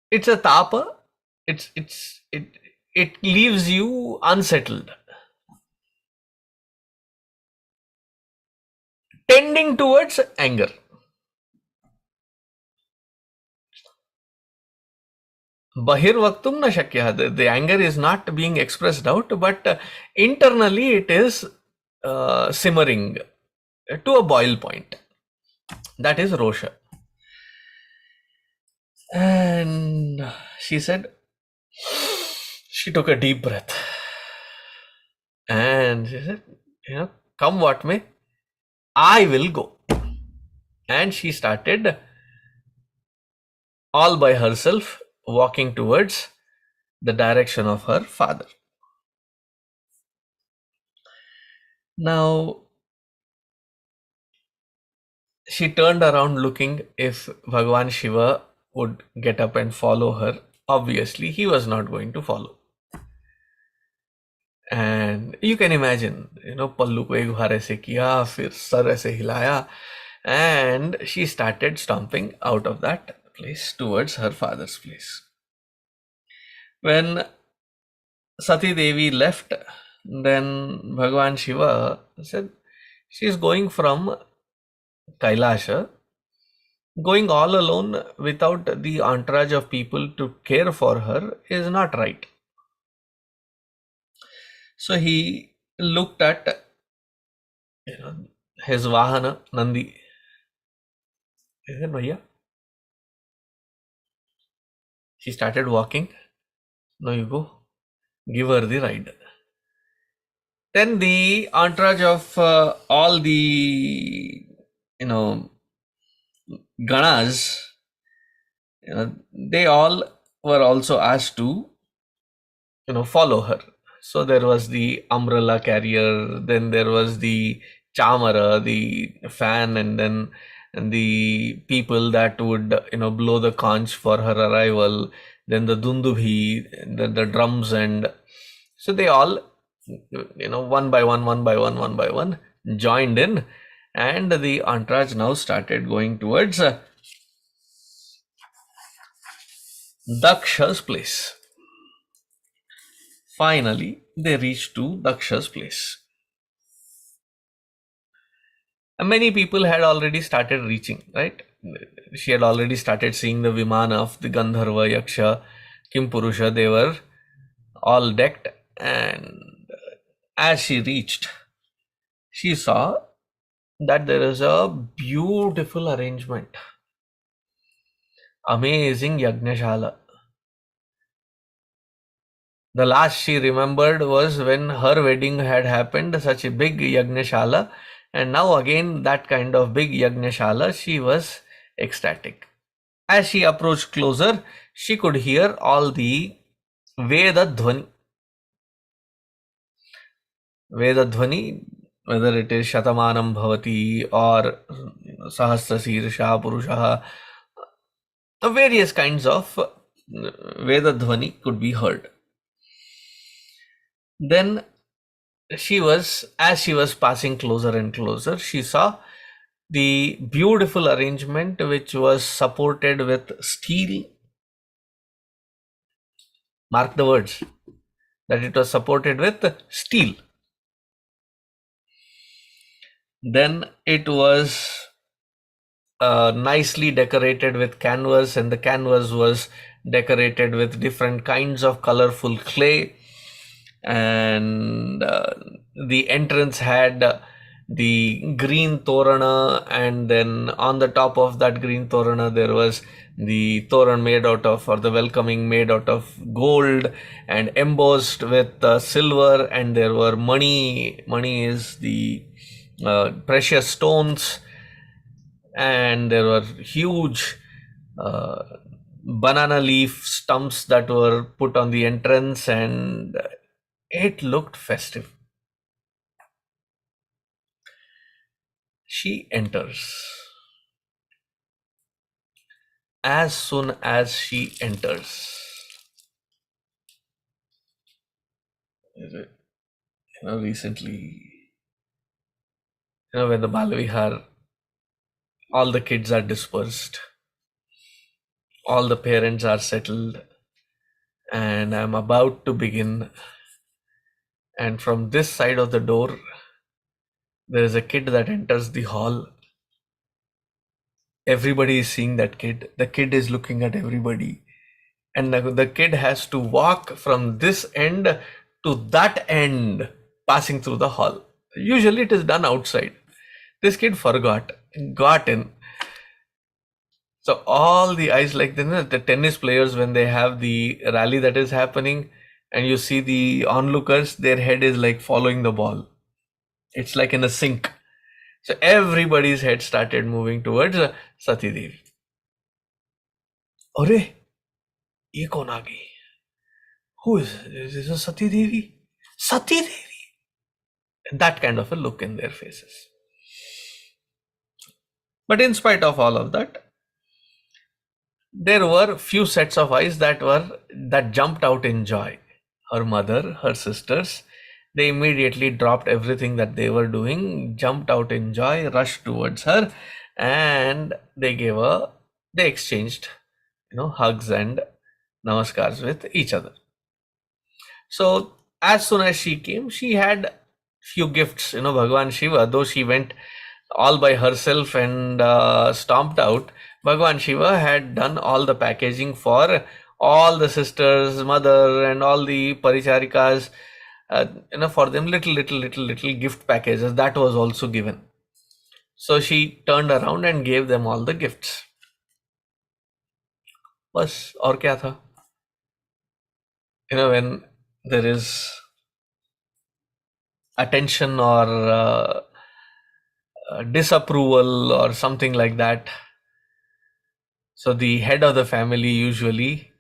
it's a tapa. It leaves you unsettled, tending towards anger. Bahirvaktum na shakya. The anger is not being expressed out, but internally it is simmering to a boil point. That is rosha. And she said, she took a deep breath. And she said, come what may, I will go. And she started all by herself walking towards the direction of her father. Now, she turned around looking if Bhagwan Shiva would get up and follow her. Obviously, he was not going to follow. And you can imagine, पल्लू को एक बार ऐसे किया, फिर sir ऐसे हिलाया, and she started stomping out of that place towards her father's place. When Sati Devi left, then Bhagwan Shiva said, she is going from Kailasha, going all alone without the entourage of people to care for her is not right. So he looked at his Vahana, Nandi. He said, Bhaiya. She started walking. Now you go. Give her the ride. Then the entourage of all the, Ganas, they all were also asked to, follow her. So there was the umbrella carrier, then there was the chamara, the fan, and then the people that would, blow the conch for her arrival, then the dundubhi, then the drums, and so they all, one by one, joined in, and the entourage now started going towards Daksha's place. Finally, they reached to Daksha's place. And many people had already started reaching, right? She had already started seeing the Vimana of the Gandharva, Yaksha, Kimpurusha. They were all decked, and as she reached, she saw that there is a beautiful arrangement, amazing Yajnashala. The last she remembered was when her wedding had happened, such a big Yajnashala, and now again that kind of big Yajnashala, she was ecstatic. As she approached closer, she could hear all the Veda Dhvani. Veda Dhvani, whether it is Shatamanam Bhavati or Sahasra Sirsha Purusha, various kinds of Veda Dhvani could be heard. Then as she was passing closer and closer, she saw the beautiful arrangement which was supported with steel. Mark the words, that it was supported with steel. Then it was nicely decorated with canvas, and the canvas was decorated with different kinds of colorful clay, and the entrance had the green torana, and then on the top of that green torana there was the toran made out of, or the welcoming made out of gold and embossed with silver, and there were money is the precious stones, and there were huge banana leaf stumps that were put on the entrance, and it looked festive. She enters. As soon as she enters, recently, when the Balavihar, all the kids are dispersed, all the parents are settled, and I'm about to begin. And from this side of the door, there is a kid that enters the hall. Everybody is seeing that kid. The kid is looking at everybody. And the kid has to walk from this end to that end, passing through the hall. Usually it is done outside. This kid got in. So all the eyes, like the tennis players, when they have the rally that is happening, and you see the onlookers, their head is like following the ball. It's like in a sync. So everybody's head started moving towards Sati Devi. Arey, ye kaun aa gayi? Who is this? Is this Sati Devi? Sati Devi! And that kind of a look in their faces. But in spite of all of that, there were few sets of eyes that jumped out in joy. Her mother, her sisters, they immediately dropped everything that they were doing, jumped out in joy, rushed towards her, and they exchanged, hugs and namaskars with each other. So as soon as she came, she had few gifts. Bhagavan Shiva, though she went all by herself and stomped out, Bhagavan Shiva had done all the packaging for all the sisters, mother, and all the paricharikas. For them little gift packages that was also given. So she turned around and gave them all the gifts. Bas, aur kya tha? When there is attention or disapproval or something like that, so the head of the family usually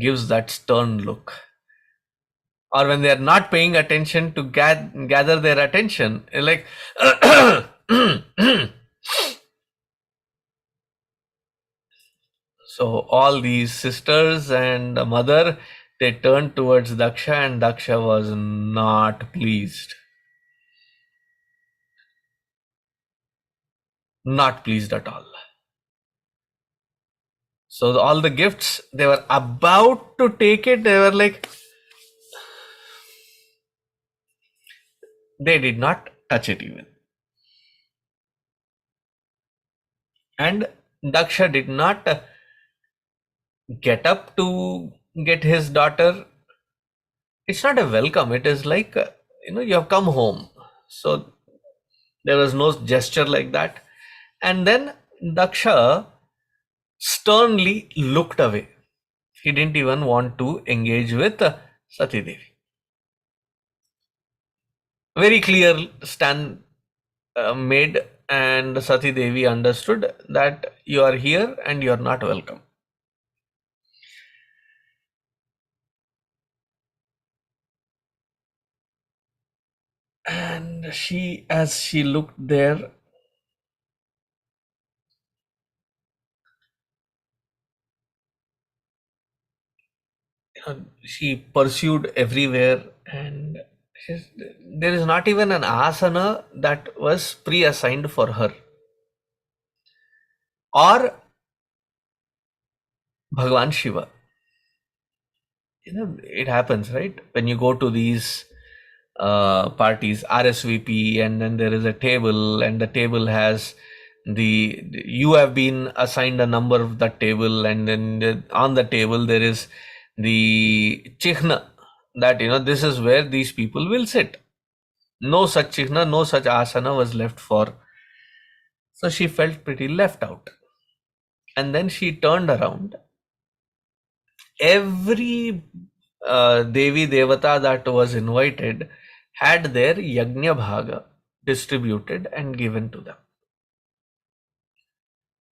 gives that stern look. Or when they are not paying attention, to gather their attention, like so all these sisters and the mother, they turned towards Daksha, and Daksha was not pleased. Not pleased at all. So all the gifts, they were about to take it, they were like, They did not touch it even. And Daksha did not get up to get his daughter. It's not a welcome. It is like, you have come home. So there was no gesture like that. And then Daksha sternly looked away. He didn't even want to engage with Sati Devi. Very clear stand made, and Sati Devi understood that you are here and you are not welcome. And as she looked there, she pursued everywhere, and there is not even an asana that was pre-assigned for her or Bhagwan Shiva. It happens, right? When you go to these parties, RSVP, and then there is a table, and the table has you have been assigned a number of that table, and then on the table there is the chihna that this is where these people will sit. No such chihna, no such asana was left for. So she felt pretty left out, and then she turned around. Every Devi Devata that was invited had their Yajna Bhaga distributed and given to them.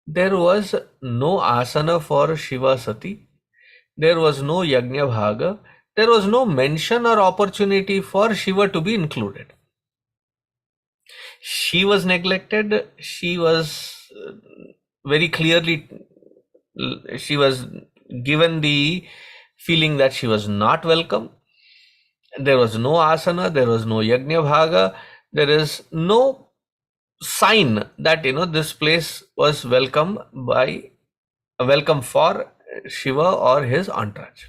There was no asana for Shiva Sati. There was no Yajna Bhaga. There was no mention or opportunity for Shiva to be included. She was neglected. She was very clearly, she was given the feeling that she was not welcome. There was no asana, there was no Yajna Bhaga, there is no sign that this place was welcome for Shiva or his entourage.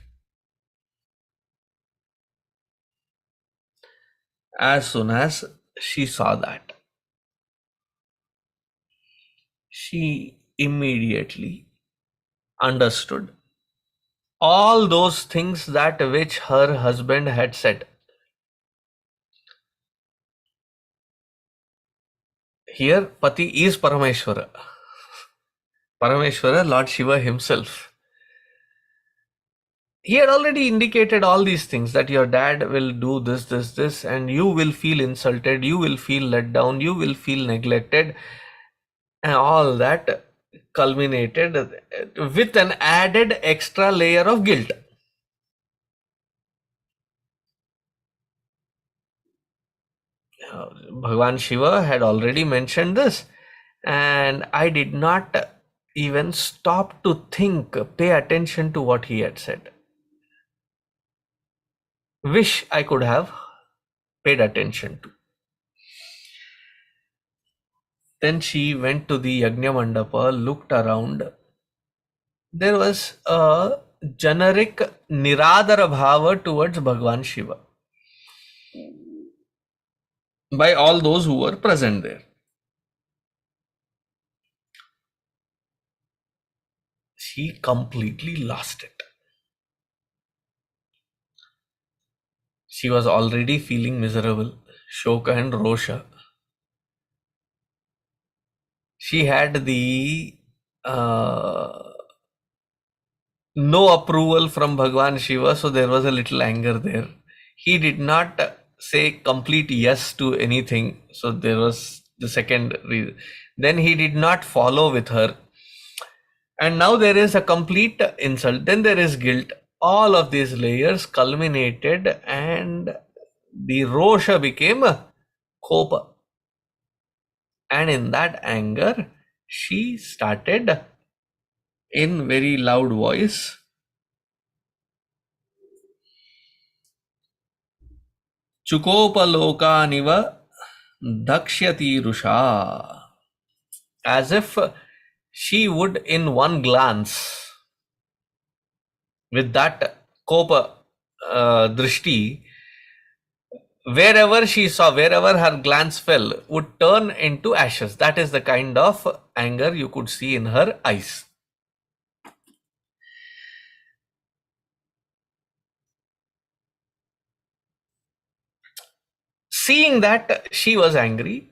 As soon as she saw that, she immediately understood all those things that which her husband had said. Here, Pati is Parameshwara. Parameshwara, Lord Shiva himself. He had already indicated all these things, that your dad will do this, and you will feel insulted, you will feel let down, you will feel neglected, and all that culminated with an added extra layer of guilt. Bhagwan Shiva had already mentioned this, and I did not even stop to think, pay attention to what he had said. Wish I could have paid attention to. Then she went to the Yajna Mandapa, looked around. There was a generic Niradara Bhava towards Bhagwan Shiva by all those who were present there. She completely lost it. She was already feeling miserable, Shoka and Rosha. She had the no approval from Bhagwan Shiva, so there was a little anger there. He did not say complete yes to anything, so there was the second reason. Then he did not follow with her, and now there is a complete insult. Then there is guilt. All of these layers culminated, and the Rosha became Kopa. And in that anger, she started in very loud voice, Chukopalokaniva Dakshyati Rusha, as if she would in one glance, with that Kopa drishti, wherever she saw, wherever her glance fell, would turn into ashes. That is the kind of anger you could see in her eyes. Seeing that she was angry,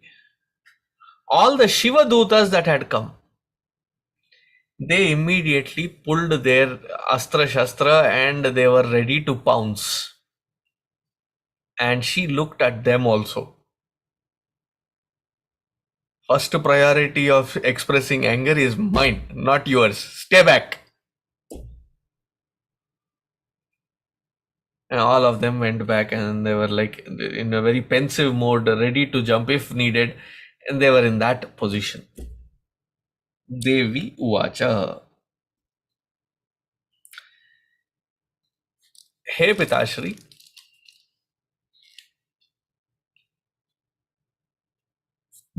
all the Shiva Dutas that had come, they immediately pulled their Astra Shastra and they were ready to pounce. And she looked at them also. First priority of expressing anger is mine, not yours. Stay back. And all of them went back and they were like in a very pensive mode, ready to jump if needed. And they were in that position. Devi Uvacha. Hey Pitashri,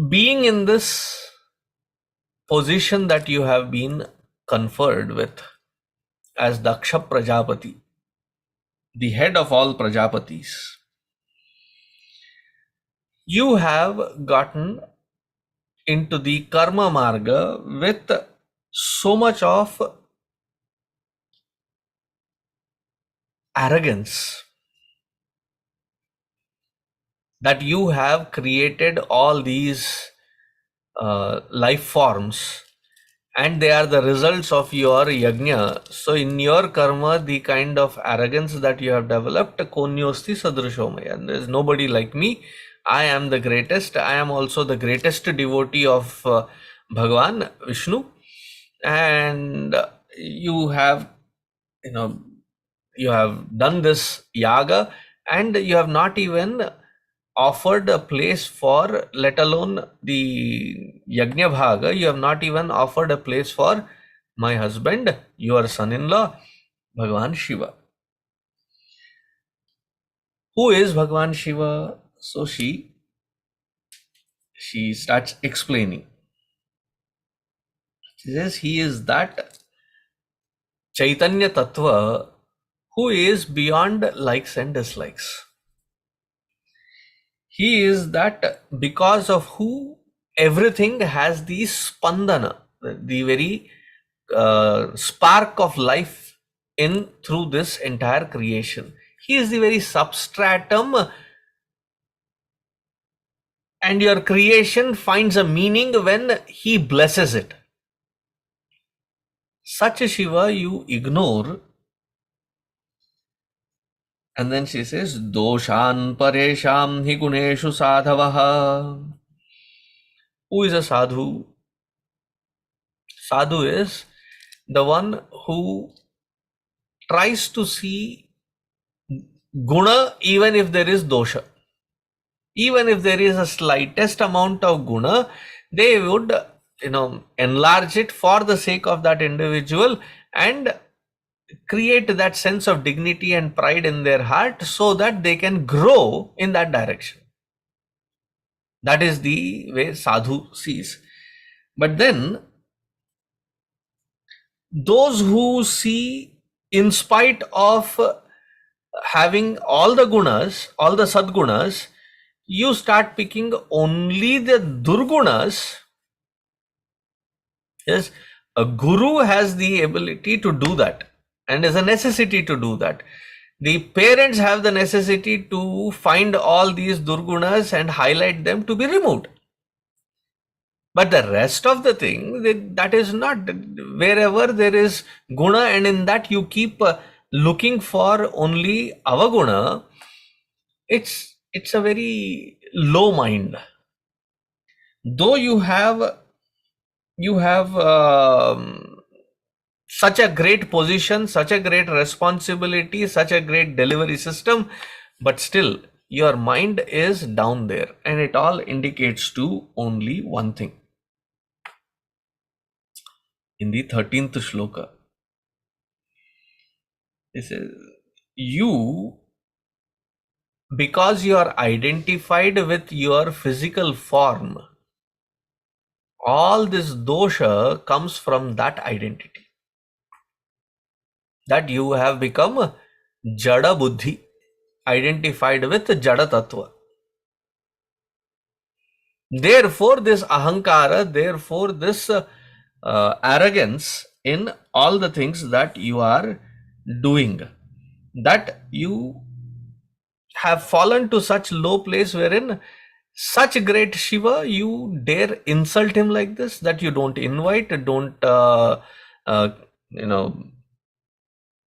being in this position that you have been conferred with as Daksha Prajapati, the head of all Prajapatis, you have gotten into the Karma Marga with so much of arrogance that you have created all these life forms and they are the results of your yajna. So in your karma, the kind of arrogance that you have developed, konyosti sadrushomaya, and there is nobody like me. I am the greatest. I am also the greatest devotee of Bhagavan Vishnu. And you have done this yaga and you have not even offered a place for, let alone the Yajna Bhaga, you have not even offered a place for my husband, your son-in-law, Bhagavan Shiva. Who is Bhagavan Shiva? So she starts explaining. She says he is that Chaitanya Tattva who is beyond likes and dislikes. He is that because of who everything has the spandana, the very spark of life in through this entire creation. He is the very substratum, and your creation finds a meaning when he blesses it. Such a Shiva you ignore. And then she says, Doshan paresham hi guneshu sadhavaha. Who is a sadhu? Sadhu is the one who tries to see guna even if there is dosha. Even if there is a slightest amount of guna, they would enlarge it for the sake of that individual and create that sense of dignity and pride in their heart so that they can grow in that direction. That is the way sadhu sees. But then those who see, in spite of having all the gunas, all the sadgunas, you start picking only the durgunas. Yes, a guru has the ability to do that and is a necessity to do that. The parents have the necessity to find all these durgunas and highlight them to be removed. But the rest of the thing, that is not. Wherever there is guna and in that you keep looking for only avaguna, it's a very low mind. Though you have such a great position, such a great responsibility, such a great delivery system, but still your mind is down there, and it all indicates to only one thing. In the 13th shloka, it says, you, because you are identified with your physical form, all this dosha comes from that identity. That you have become jada buddhi. identified with Jada Tattva. Therefore, this ahankara, therefore, this arrogance in all the things that you are doing, that you have fallen to such low place wherein such great Shiva, you dare insult him like this, that you don't invite, don't, you know,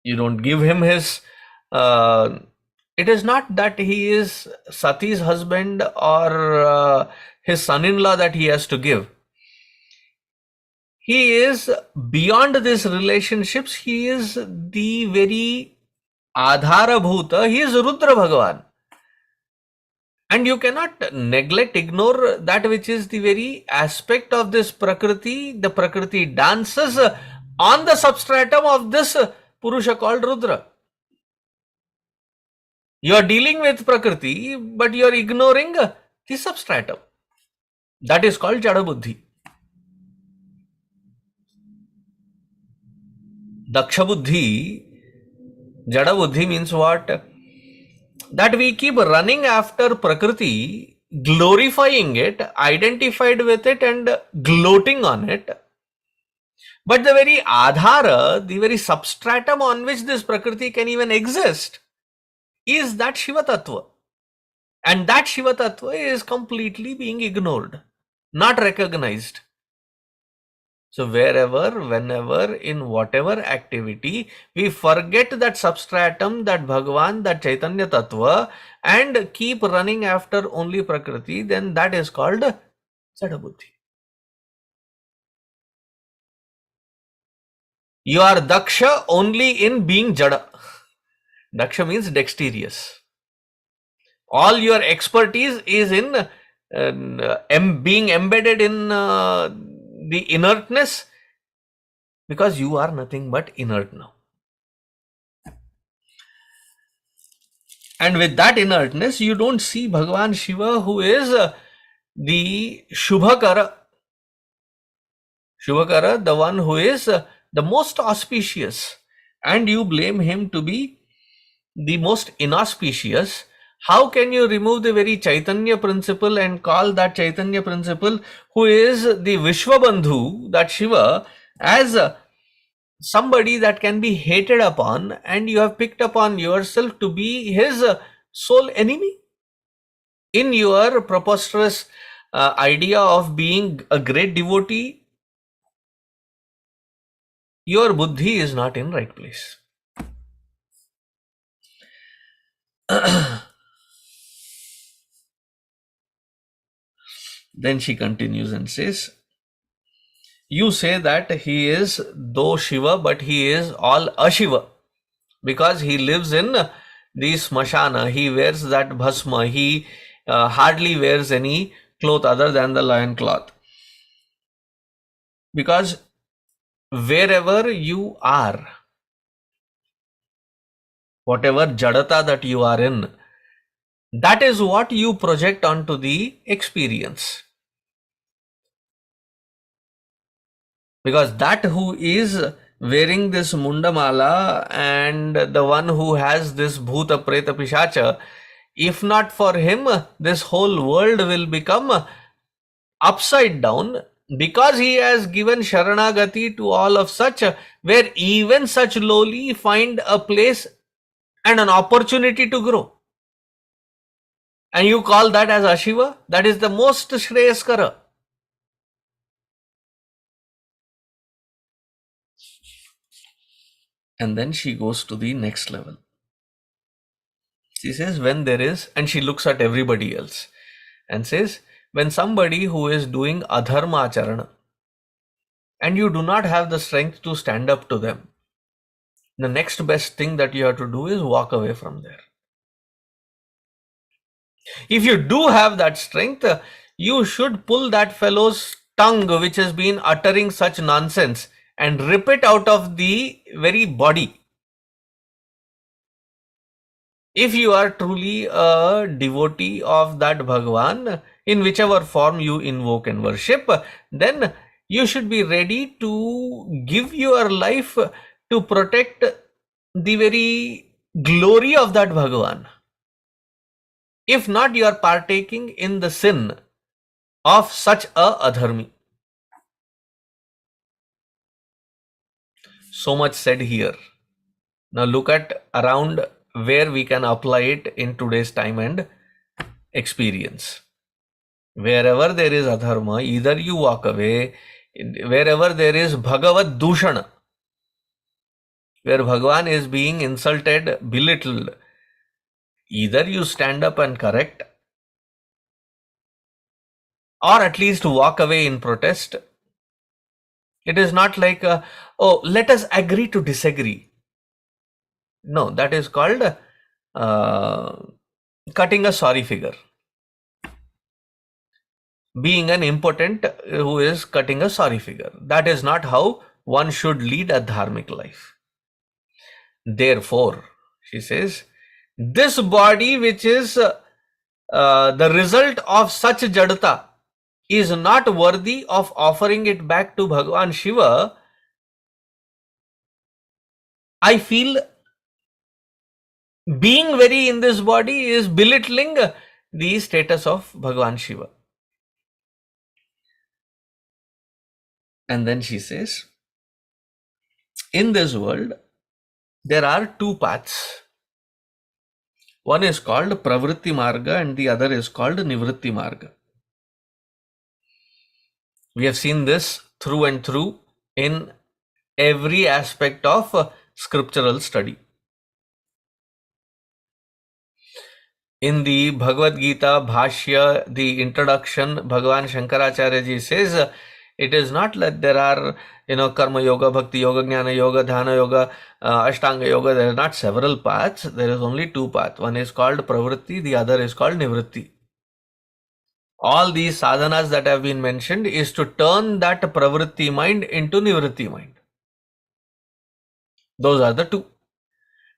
you don't give him his, it is not that he is Sati's husband or his son-in-law that he has to give. He is beyond these relationships. He is the very Adhara Bhuta. He is Rudra Bhagavan. And you cannot neglect, ignore that which is the very aspect of this Prakriti. The Prakriti dances on the substratum of this Purusha called Rudra. You are dealing with Prakriti, but you are ignoring the substratum. That is called Jada Buddhi. Daksha Buddhi, Jada Buddhi means what? That we keep running after Prakriti, glorifying it, identified with it and gloating on it. But the very Adhara, the very substratum on which this Prakriti can even exist, is that Shiva Tattva. And that Shiva Tattva is completely being ignored, not recognized. So wherever, whenever, in whatever activity, we forget that substratum, that Bhagavan, that Chaitanya Tattva, and keep running after only Prakriti, then that is called Jada Buddhi. You are Daksha only in being Jada. Daksha means dexterous. All your expertise is in being embedded in the inertness, because you are nothing but inert now. And with that inertness, you don't see Bhagavan Shiva, who is the Shubhakara. Shubhakara, the one who is the most auspicious, and you blame him to be the most inauspicious. How can you remove the very Chaitanya principle and call that Chaitanya principle, who is the Vishwabandhu, that Shiva, as somebody that can be hated upon, and you have picked upon yourself to be his sole enemy? In your preposterous idea of being a great devotee, your buddhi is not in right place. Then she continues and says, you say that he is though Shiva, but he is all Ashiva, because he lives in the smashana, he wears that bhasma, he hardly wears any cloth other than the lion cloth. Because wherever you are, whatever jadata that you are in, that is what you project onto the experience. Because that who is wearing this mundamala and the one who has this bhuta preta pishacha, if not for him, this whole world will become upside down, because he has given sharanagati to all of such, where even such lowly find a place and an opportunity to grow. And you call that as Ashiva? That is the most Shreyaskara. And then she goes to the next level. She says, when there is, and she looks at everybody else and says, when somebody who is doing adharma acharana, and you do not have the strength to stand up to them, the next best thing that you have to do is walk away from there. If you do have that strength, you should pull that fellow's tongue which has been uttering such nonsense and rip it out of the very body. If you are truly a devotee of that Bhagavan, in whichever form you invoke and worship, then you should be ready to give your life to protect the very glory of that Bhagavan. If not, you are partaking in the sin of such a adharmi. So much said here. Now look at around where we can apply it in today's time and experience. Wherever there is adharma, either you walk away. Wherever there is Bhagavad Dushana, where Bhagavan is being insulted, belittled, either you stand up and correct, or at least walk away in protest. It is not like, oh, let us agree to disagree. No, that is called cutting a sorry figure. Being an impotent who is cutting a sorry figure. That is not how one should lead a dharmic life. Therefore, she says, this body which is the result of such jadata is not worthy of offering it back to Bhagavan Shiva. I feel being very in this body is belittling the status of Bhagavan Shiva. And then she says, in this world, there are two paths. One is called Pravritti Marga and the other is called Nivritti Marga. We have seen this through and through in every aspect of scriptural study. In the Bhagavad Gita Bhashya, the introduction, Bhagavan Shankaracharya Ji says, it is not that there are, Karma Yoga, Bhakti Yoga, Jnana Yoga, Dhyana Yoga, Ashtanga Yoga. There are not several paths. There is only two paths. One is called Pravritti, the other is called Nivritti. All these sadhanas that have been mentioned is to turn that Pravritti mind into Nivritti mind. Those are the two.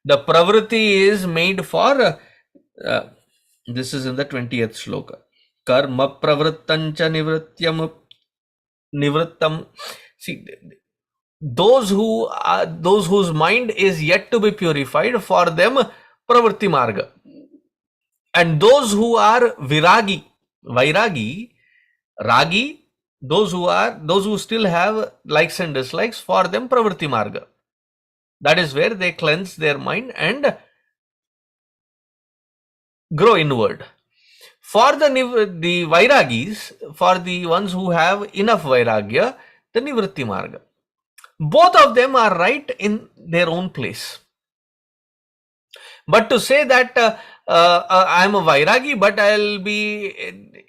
The Pravritti is made for, this is in the 20th shloka. Karma pravrittancha nivrittam. See, those whose mind is yet to be purified, for them pravritti marga. And those who are vairagi, ragi, those who still have likes and dislikes, for them pravritti marga. That is where they cleanse their mind and grow inward. For the vairagis, for the ones who have enough vairagya, the nivritti marga. Both of them are right in their own place. But to say that I am a vairagi, but I will be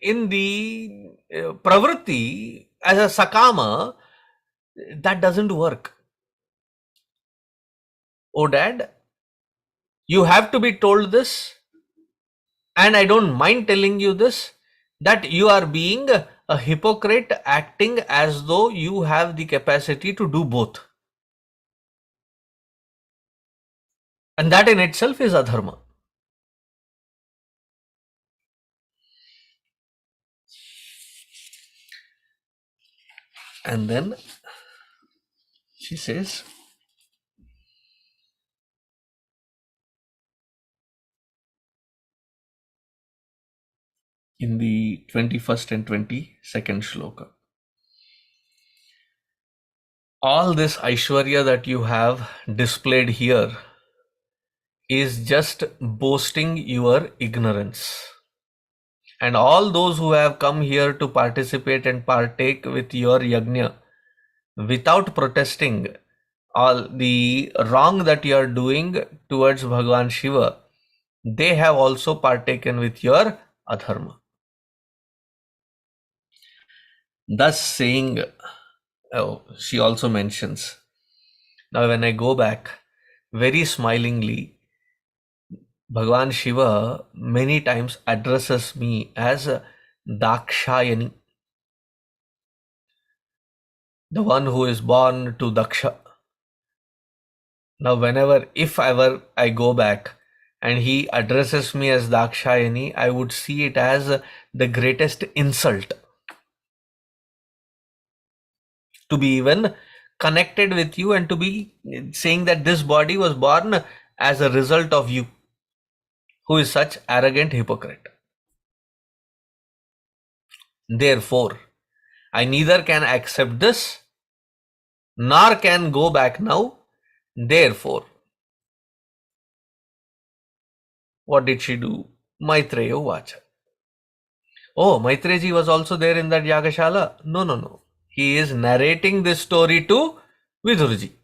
in the pravritti as a sakama, that doesn't work. Oh Dad, you have to be told this, and I don't mind telling you this, that you are being a hypocrite, acting as though you have the capacity to do both. And that in itself is adharma. And then she says, in the 21st and 22nd shloka, all this Aishwarya that you have displayed here is just boasting your ignorance. And all those who have come here to participate and partake with your yajna without protesting all the wrong that you are doing towards Bhagavan Shiva, they have also partaken with your adharma. Thus saying, she also mentions, now when I go back, very smilingly, Bhagavan Shiva many times addresses me as Dakshayani, the one who is born to Daksha. Now if ever I go back and he addresses me as Dakshayani, I would see it as the greatest insult. To be even connected with you and to be saying that this body was born as a result of you, who is such arrogant hypocrite. Therefore, I neither can accept this nor can go back now. Therefore, what did she do? Maitreya Vacha. Oh, Maitreya Ji was also there in that Yagashala? No. He is narrating this story to Vidura Ji.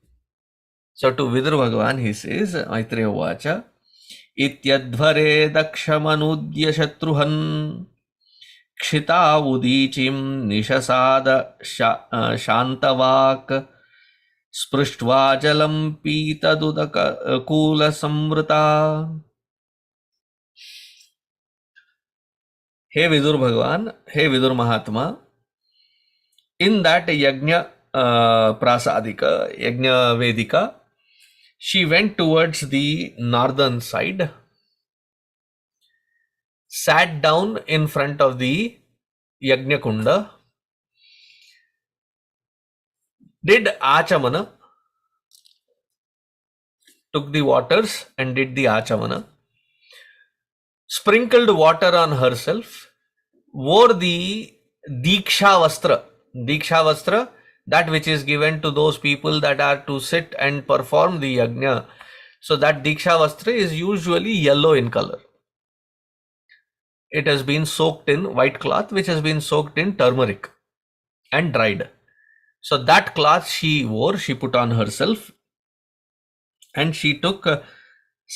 So to Vidura Bhagavan he says, Maitreya Vacha, Ityadvare dakshamanudya shatruhan क्षिता उदीचिं निशसाद शान्तवाक् स्पृष्ट्वा जलं पीतदुदकूलसंवृता. हे विदुर भगवान, हे विदुर महात्मा, in that Yajna Prasadika, Yajna Vedika, she went towards the northern side, sat down in front of the Yajna Kunda, did Achamana, took the waters and did the Achamana, sprinkled water on herself, wore the Diksha Vastra. Diksha Vastra, that which is given to those people that are to sit and perform the Yajna. So that Diksha Vastra is usually yellow in color. It has been soaked in white cloth, which has been soaked in turmeric and dried. So that cloth she wore, she put on herself, and she took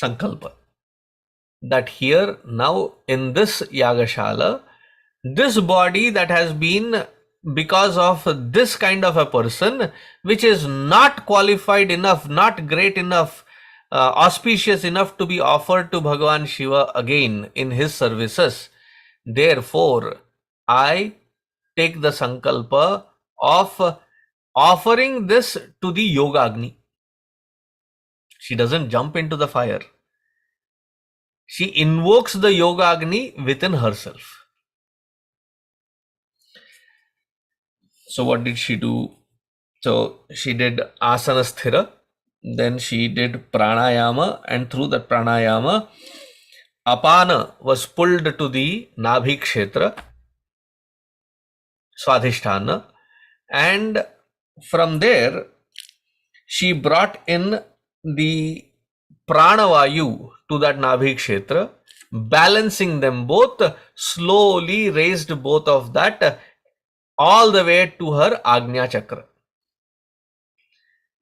sankalpa that here now in this Yagashala, this body that has been because of this kind of a person, which is not qualified enough, not great enough, auspicious enough to be offered to Bhagavan Shiva again in his services. Therefore, I take the sankalpa of offering this to the Yoga Agni. She doesn't jump into the fire. She invokes the Yoga Agni within herself. So what did she do? So she did asana sthira, then she did pranayama, and through that pranayama, apana was pulled to the nabhi kshetra, swadhisthana, and from there she brought in the pranavayu to that nabhi kshetra, balancing them both, slowly raised both of that all the way to her Agnya Chakra.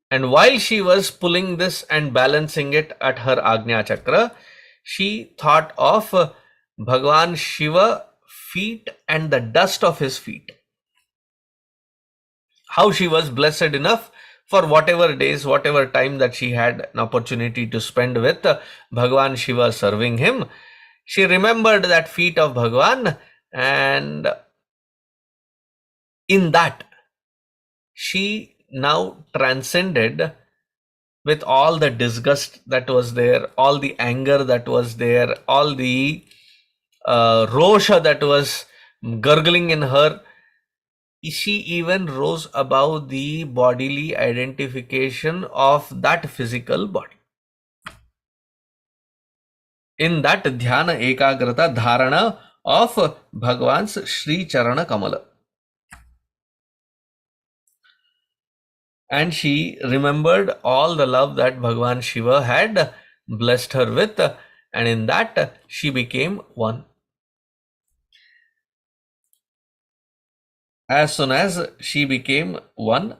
And while she was pulling this and balancing it at her Agnya Chakra, she thought of Bhagavan Shiva feet and the dust of his feet. How she was blessed enough for whatever days, whatever time that she had an opportunity to spend with Bhagavan Shiva serving him. She remembered that feet of Bhagavan, and in that she now transcended with all the disgust that was there, all the anger that was there, all the rosha that was gurgling in her. She even rose above the bodily identification of that physical body. In that dhyana ekagrata dharana of Bhagavan's Shri Charana Kamala. And she remembered all the love that Bhagavan Shiva had blessed her with, and in that she became one. As soon as she became one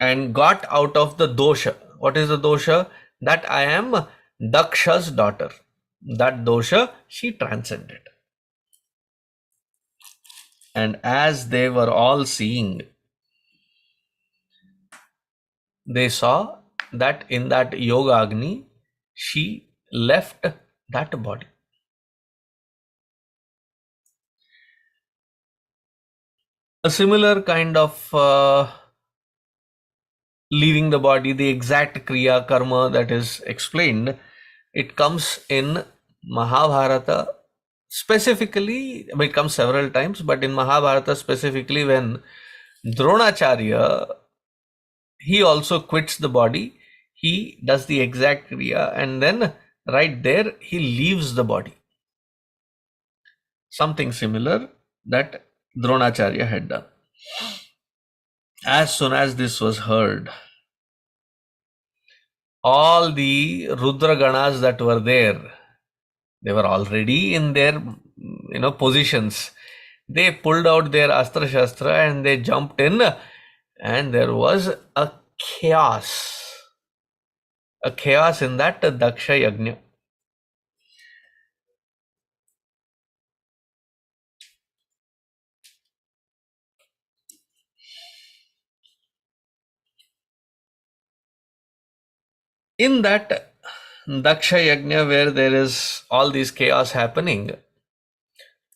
and got out of the dosha. What is the dosha? That I am Daksha's daughter. That dosha she transcended. And as they were all seeing, they saw that in that Yoga Agni, she left that body. A similar kind of leaving the body, the exact Kriya Karma that is explained, it comes in Mahabharata specifically. It comes several times, but in Mahabharata specifically when Dronacharya, he also quits the body, he does the exact Kriya, and then right there he leaves the body. Something similar that Dronacharya had done. As soon as this was heard, all the Rudra Ganas that were there, they were already in their positions. They pulled out their Astra Shastra and they jumped in, and there was a chaos. A chaos in that Daksha Yajna. In that Daksha Yajna, where there is all this chaos happening,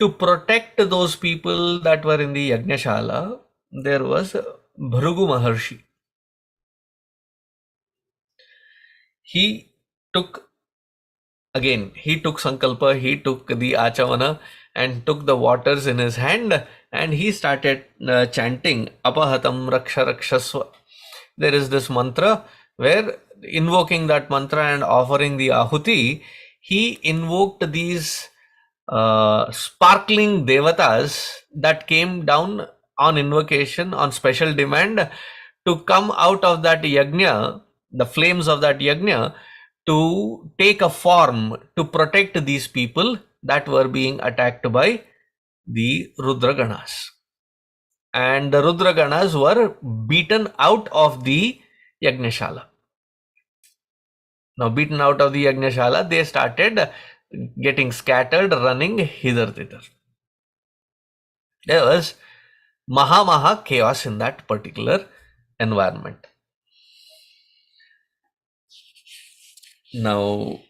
to protect those people that were in the Yajnashala, there was Bhrigu Maharshi. He took Sankalpa, he took the Achavana and took the waters in his hand, and he started chanting Apahatam Raksha Rakshasva. There is this mantra where, invoking that mantra and offering the Ahuti, he invoked these sparkling devatas that came down on invocation, on special demand, to come out of that yajna, the flames of that yajna, to take a form to protect these people that were being attacked by the Rudra Ganas. And the Rudra Ganas were beaten out of the Yajnashala. Now, beaten out of the Yajnashala, they started getting scattered, running hither thither. There was maha chaos in that particular environment. Now,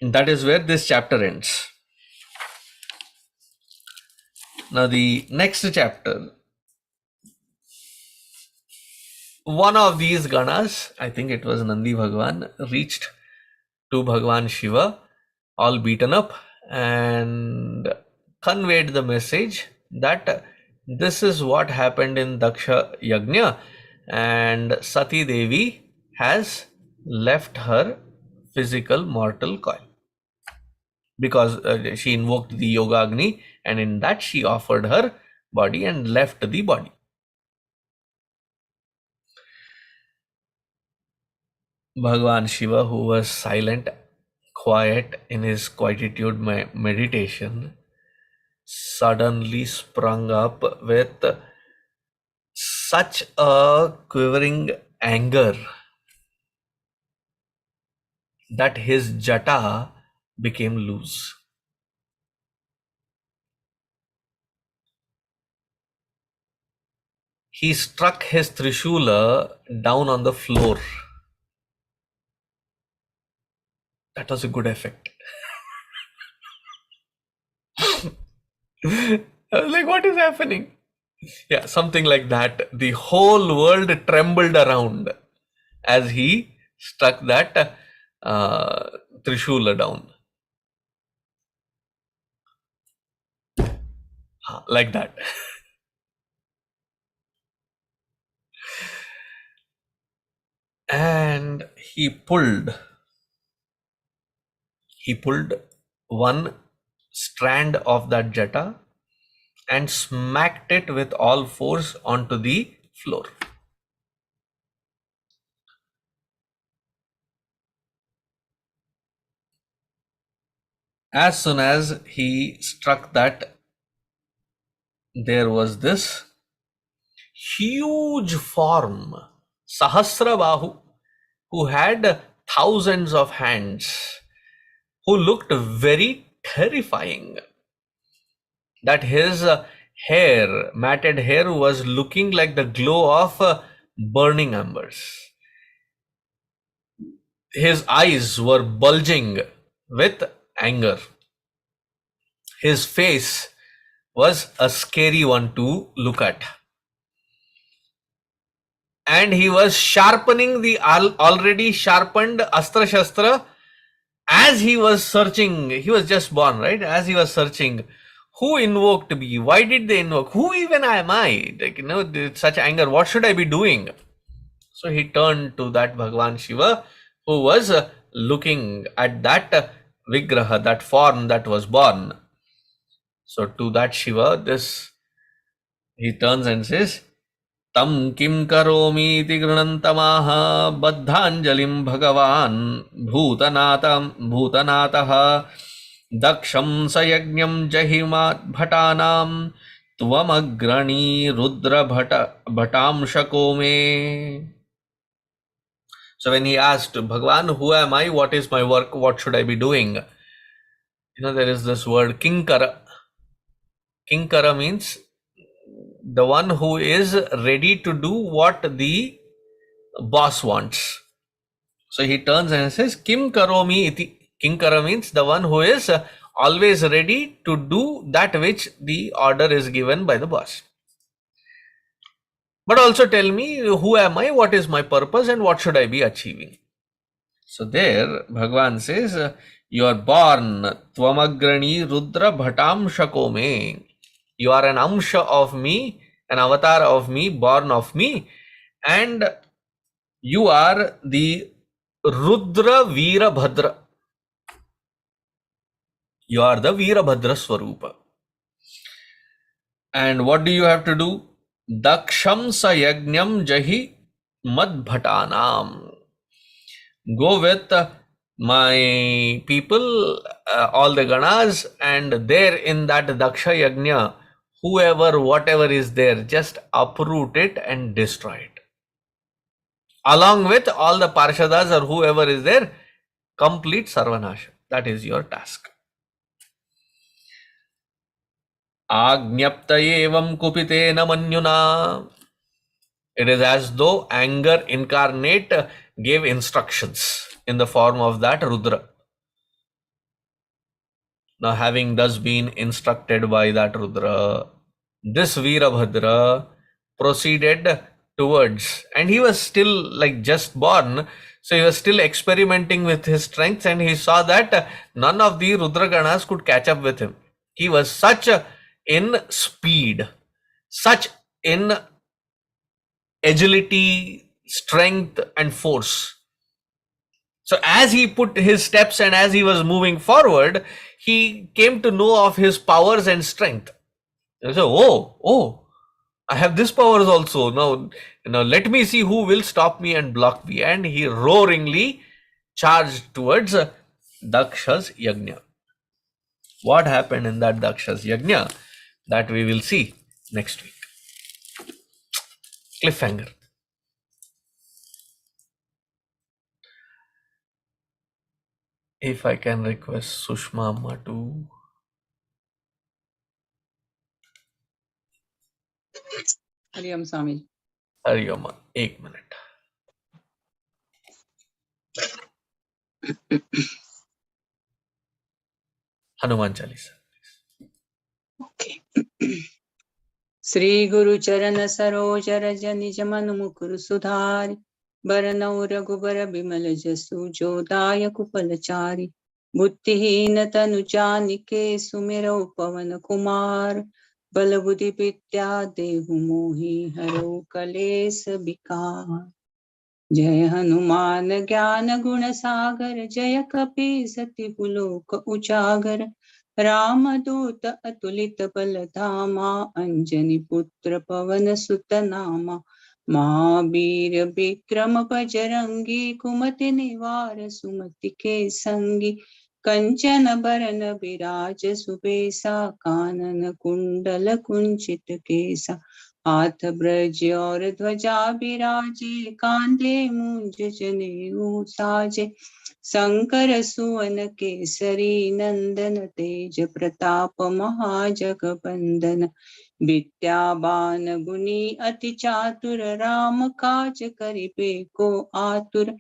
that is where this chapter ends. Now, the next chapter, one of these Ganas, I think it was Nandi Bhagwan, reached to Bhagwan Shiva, all beaten up, and conveyed the message that this is what happened in Daksha Yajna, and Sati Devi has left her physical mortal coil because she invoked the Yoga Agni, and in that she offered her body and left the body. Bhagwan Shiva, who was silent, quiet in his quietude meditation, suddenly sprung up with such a quivering anger that his jata became loose. He struck his Trishula down on the floor. That was a good effect. I was like, what is happening? Yeah, something like that. The whole world trembled around as he struck that Trishula down. Like that. And he pulled one strand of that jata and smacked it with all force onto the floor. As soon as he struck that, there was this huge form, Sahasrabahu, who had thousands of hands, who looked very terrifying. That his hair, matted hair, was looking like the glow of burning embers. His eyes were bulging with anger. His face was a scary one to look at. And he was sharpening the already sharpened Astra Shastra as he was searching. He was just born, right? As he was searching, who invoked me? Why did they invoke? Who even am I? Such anger. What should I be doing? So he turned to that Bhagwan Shiva, who was looking at that Vigraha, that form that was born. So to that Shiva, this he turns and says, Tam kim karomi iti granantamaha baddhanjalim bhagavan bhutanataha daksham sayagnyam jahimat bhatanam tvamagrani rudra bhatam shakome. So when he asked Bhagavan, who am I? What is my work? What should I be doing? There is this word kinkara. Kinkara means the one who is ready to do what the boss wants. So he turns and says, Kim karomi iti. Kinkara means the one who is always ready to do that which the order is given by the boss. But also tell me, who am I? What is my purpose? And what should I be achieving? So there, Bhagavan says, you are born, Tvamagrani Rudra Bhatam Shakome. You are an amsha of me, an avatar of me, born of me, and you are the Rudra Veera Bhadra. You are the Veera Bhadra Swarupa. And what do you have to do? Daksham Sayagnyam Jahi Madbhatanam. Go with my people, all the Ganas, and there in that Daksha Yajna, whoever, whatever is there, just uproot it and destroy it. Along with all the Parshadas or whoever is there, complete Sarvanasha. That is your task. Agnyapta evam kupitena manyuna. It is as though anger incarnate gave instructions in the form of that Rudra. Now, having thus been instructed by that Rudra, this Veerabhadra proceeded towards, and he was still like just born, so he was still experimenting with his strengths, and he saw that none of the Rudra Ganas could catch up with him. He was such in speed, such in agility, strength, and force. So as he put his steps and as he was moving forward, he came to know of his powers and strength. And so, oh, I have this powers also. Now, let me see who will stop me and block me. And he roaringly charged towards Daksha's Yajna. What happened in that Daksha's Yajna? That we will see next week. Cliffhanger. If I can request Sushma Amma to Hariom Swami. Hariom, 1 minute. Hanuman Chalisa. Okay. Sri Guru Charana Saroja Raja Nijamanu Mukuru Sudhari Baranau Raghubara Bimala Jasu Jodaya Kupalachari Buddhihina Tanujanike Sumiro Pavana Kumar Balabudhi Pitya Dehu Mohi Haro Kalesa Bikar Jai Hanuman Jnana Guna Sagar Jaya Kapi Sati Puloka Ujagar रामदूत अतुलित बलधामा अंजनी पुत्र पवन सुत नामा महावीर विक्रम बजरंगी कुमति निवार सुमति के संगी कंचन बरन विराज सुबेसा कानन कुंडल कुंचित केसा हाथ ब्रज और ध्वजा विराजे कांधे मूंज जनेऊ साजे शंकर सुवन केसरी नंदन तेज प्रताप महाजगबंदन विद्यावान गुणी अति चातुर राम काज करिबे को आतुर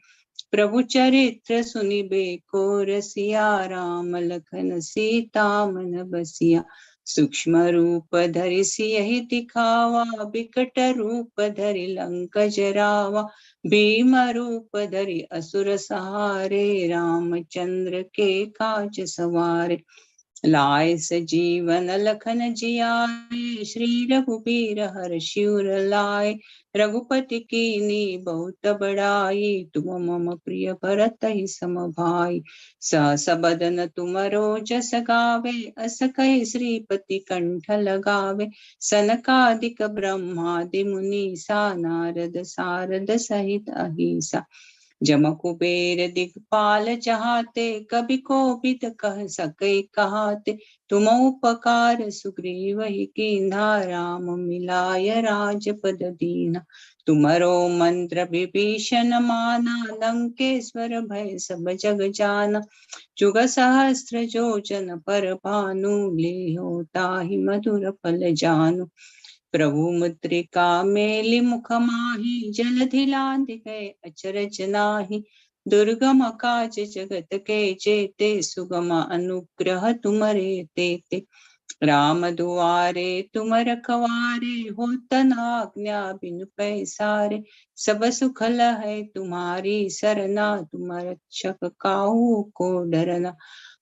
प्रभु चरित्र सुनिबे को रसिया राम लखन सीता मन बसिया सूक्ष्म रूप धरि सियहि दिखावा विकट रूप धरि लंक जरावा भीम रूप धरि असुर सहारे रामचंद्र के काज सवारे लाए सजीवन लखन जियाए, श्री रघुबीर हर्षि उर लाए। रघुपति कीनी बहुत बड़ाई, तुम मम प्रिय भरत सम भाई। सहस बदन तुमरो जस गावे, अस कहि श्रीपति कंठ लगावे। सनकादिक ब्रह्मादि मुनीसा, नारद सारद सहित अहिसा। जम कुबेर दिगपाल चाहते, कभी कोविद कह सके कहाते। तुम उपकार सुग्रीव ही कीन्हा, राम मिलाय राजपद दीना। तुमरो मंत्र विभीषण माना, लंकेश्वर भय सब जग जाना। जुग सहस्त्र जोजन पर भानु, लेहो ताहि मधुर फल जानु। प्रभु मुद्रिका मेलि मुख माहि, जलधि लांघ गए अचरज नाही। दुर्गम काज जगत के जेते, सुगम अनुग्रह तुमरे तेते। राम दुआरे तुम रखवारे, होत न आज्ञा बिनु पैसारे। सब सुख लहै तुम्हारी सरना, तुम रक्षक काहू को डरना।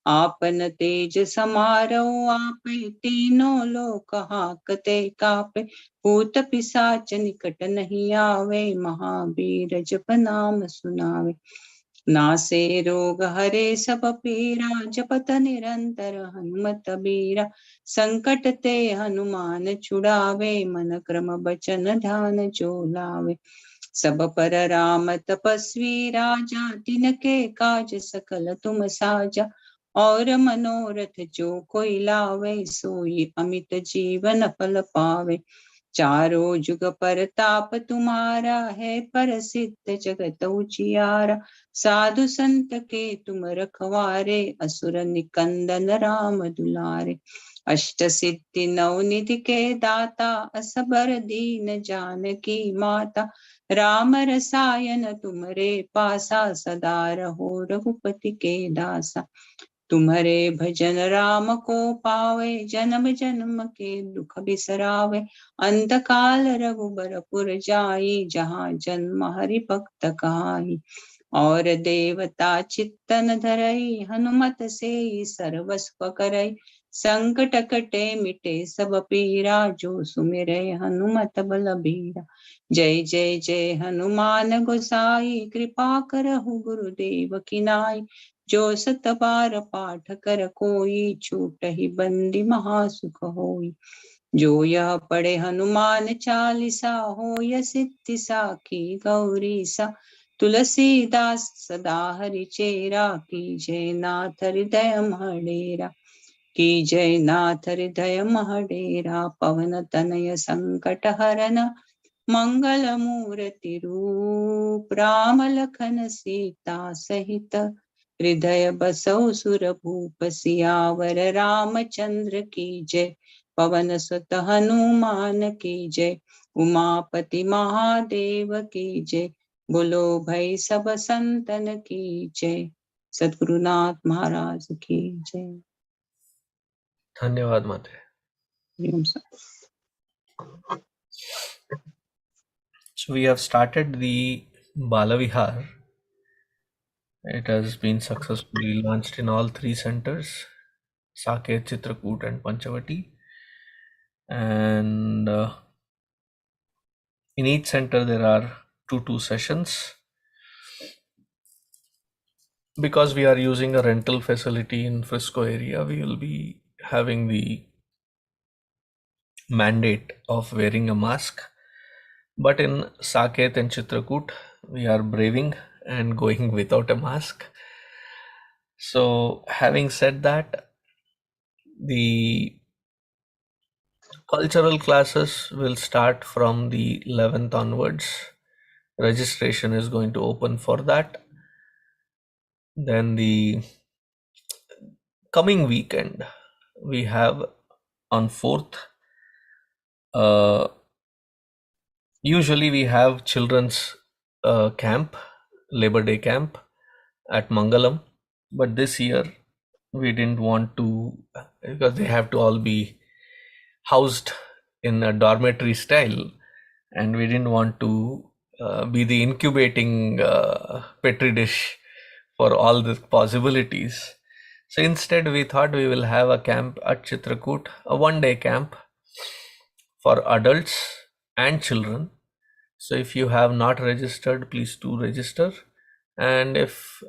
आपन तेज समारो आपे, तीनों लोक हाकते कापे। भूत पिशाच निकट नहीं आवे, महावीर जप नाम सुनावे। नासे रोग हरे सब पीरा, जपत निरंतर हनुमत बीरा। संकट ते हनुमान छुड़ावे, मन क्रम बचन ध्यान जो लावे। सब पर राम तपस्वी राजा, तिनके काज सकल तुम साजा। और मनोरथ जो कोई लावे, सोई अमित जीवन फल पावे। चारों जुग परताप तुम्हारा है, प्रसिद्ध जगत उजियारा। साधु संत के तुम रखवारे, असुर निकंदन राम दुलारे। अष्ट सिद्धि नवनिधि के दाता, असबर दीन जानकी माता। राम रसायन तुमरे पासा, सदा रहो रघुपति के दासा। तुम्हारे भजन राम को पावे, जन्म जन्म के दुख बिसरावे। अंत काल रघुबरपुर जाई, जहाँ जन्म हरि भक्त कहाई। और देवता चित्तन धरई, हनुमत से सर्व सुख करई। संकट कटे मिटे सब पीरा, जो सुमिरे हनुमत बलबीरा। जय जय जय हनुमान गोसाई, कृपा करहु गुरुदेव की नाई। जो सत बार पाठ कर कोई, छूट ही बंदी महासुख होई। जो यह पढ़े हनुमान चालीसा, हो यह सिद्धि साखी गौरी सा। तुलसीदास सदा हरि चेरा, की जय नाथ हृदय महडेरा। की जय नाथ हृदय महडेरा। पवन तनय संकट हरन, मंगल मूर्ति रूप। राम लखन सीता सहित, हृदय बसौ सुरभूप। सियावर रामचंद्र की जय, पवन सुत हनुमान की जय। उमापति महादेव की जय, बोलो भाई सब संतन की जय। सद्गुरुनाथ महाराज की जय। धन्यवाद माते। So we have started the Balavihar. It has been successfully launched in all three centers, Saket, Chitrakoot and Panchavati. And in each center there are two sessions. Because we are using a rental facility in Frisco area, we will be having the mandate of wearing a mask. But in Saket and Chitrakoot, we are braving and going without a mask. So having said that, the cultural classes will start from the 11th onwards. Registration is going to open for that. Then the coming weekend, we have on 4th, usually we have children's camp, Labor Day camp at Mangalam, but this year we didn't want to, because they have to all be housed in a dormitory style, and we didn't want to be the incubating petri dish for all the possibilities. So instead, we thought we will have a camp at Chitrakoot, a 1-day camp for adults and children. So if you have not registered, please do register. And if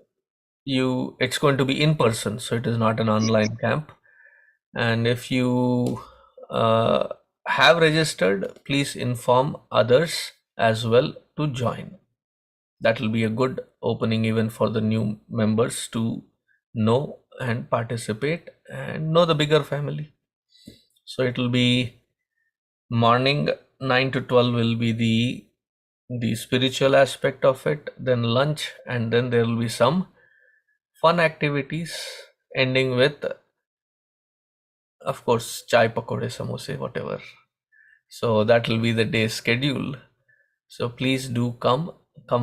it's going to be in person, so it is not an online camp. And if you have registered, please inform others as well to join. That will be a good opening even for the new members to know and participate and know the bigger family. So it will be morning 9 to 12 will be the spiritual aspect of it, then lunch, and then there will be some fun activities ending with, of course, chai, pakode, samosa, whatever. So that will be the day schedule. So please do come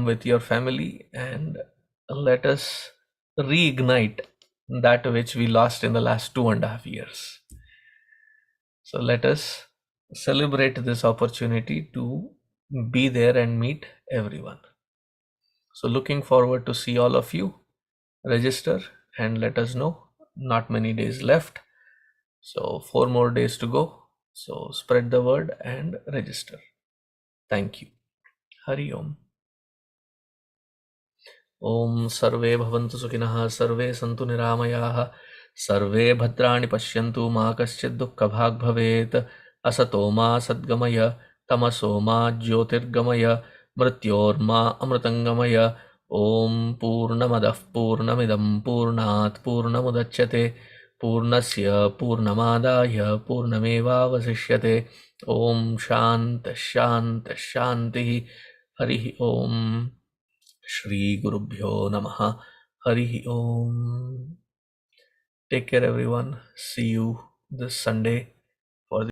with your family, and let us reignite that which we lost in the last 2.5 years. So let us celebrate this opportunity to be there and meet everyone. So looking forward to see all of you. Register and let us know. Not many days left. So 4 more days to go. So spread the word and register. Thank you. Hari Om. Om Sarve Bhavantu Sukhinah Sarve Santu Niramayah Sarve Bhadrani Pashyantu Ma Kaschid Dukkha Bhag Bhavet Asato Ma Sadgamaya Tamaso Ma Jyotirgamaya Mrityorma Amritangamaya Om Purnamadah Purnamidam Purnat Purnamudachyate Purnasya Purnamadaya Purnameva Vasishyate Om Shant Shant Shanti Hari Om. Shri Gurubhyo Namaha. Hari Om. Take care, everyone. See you this Sunday.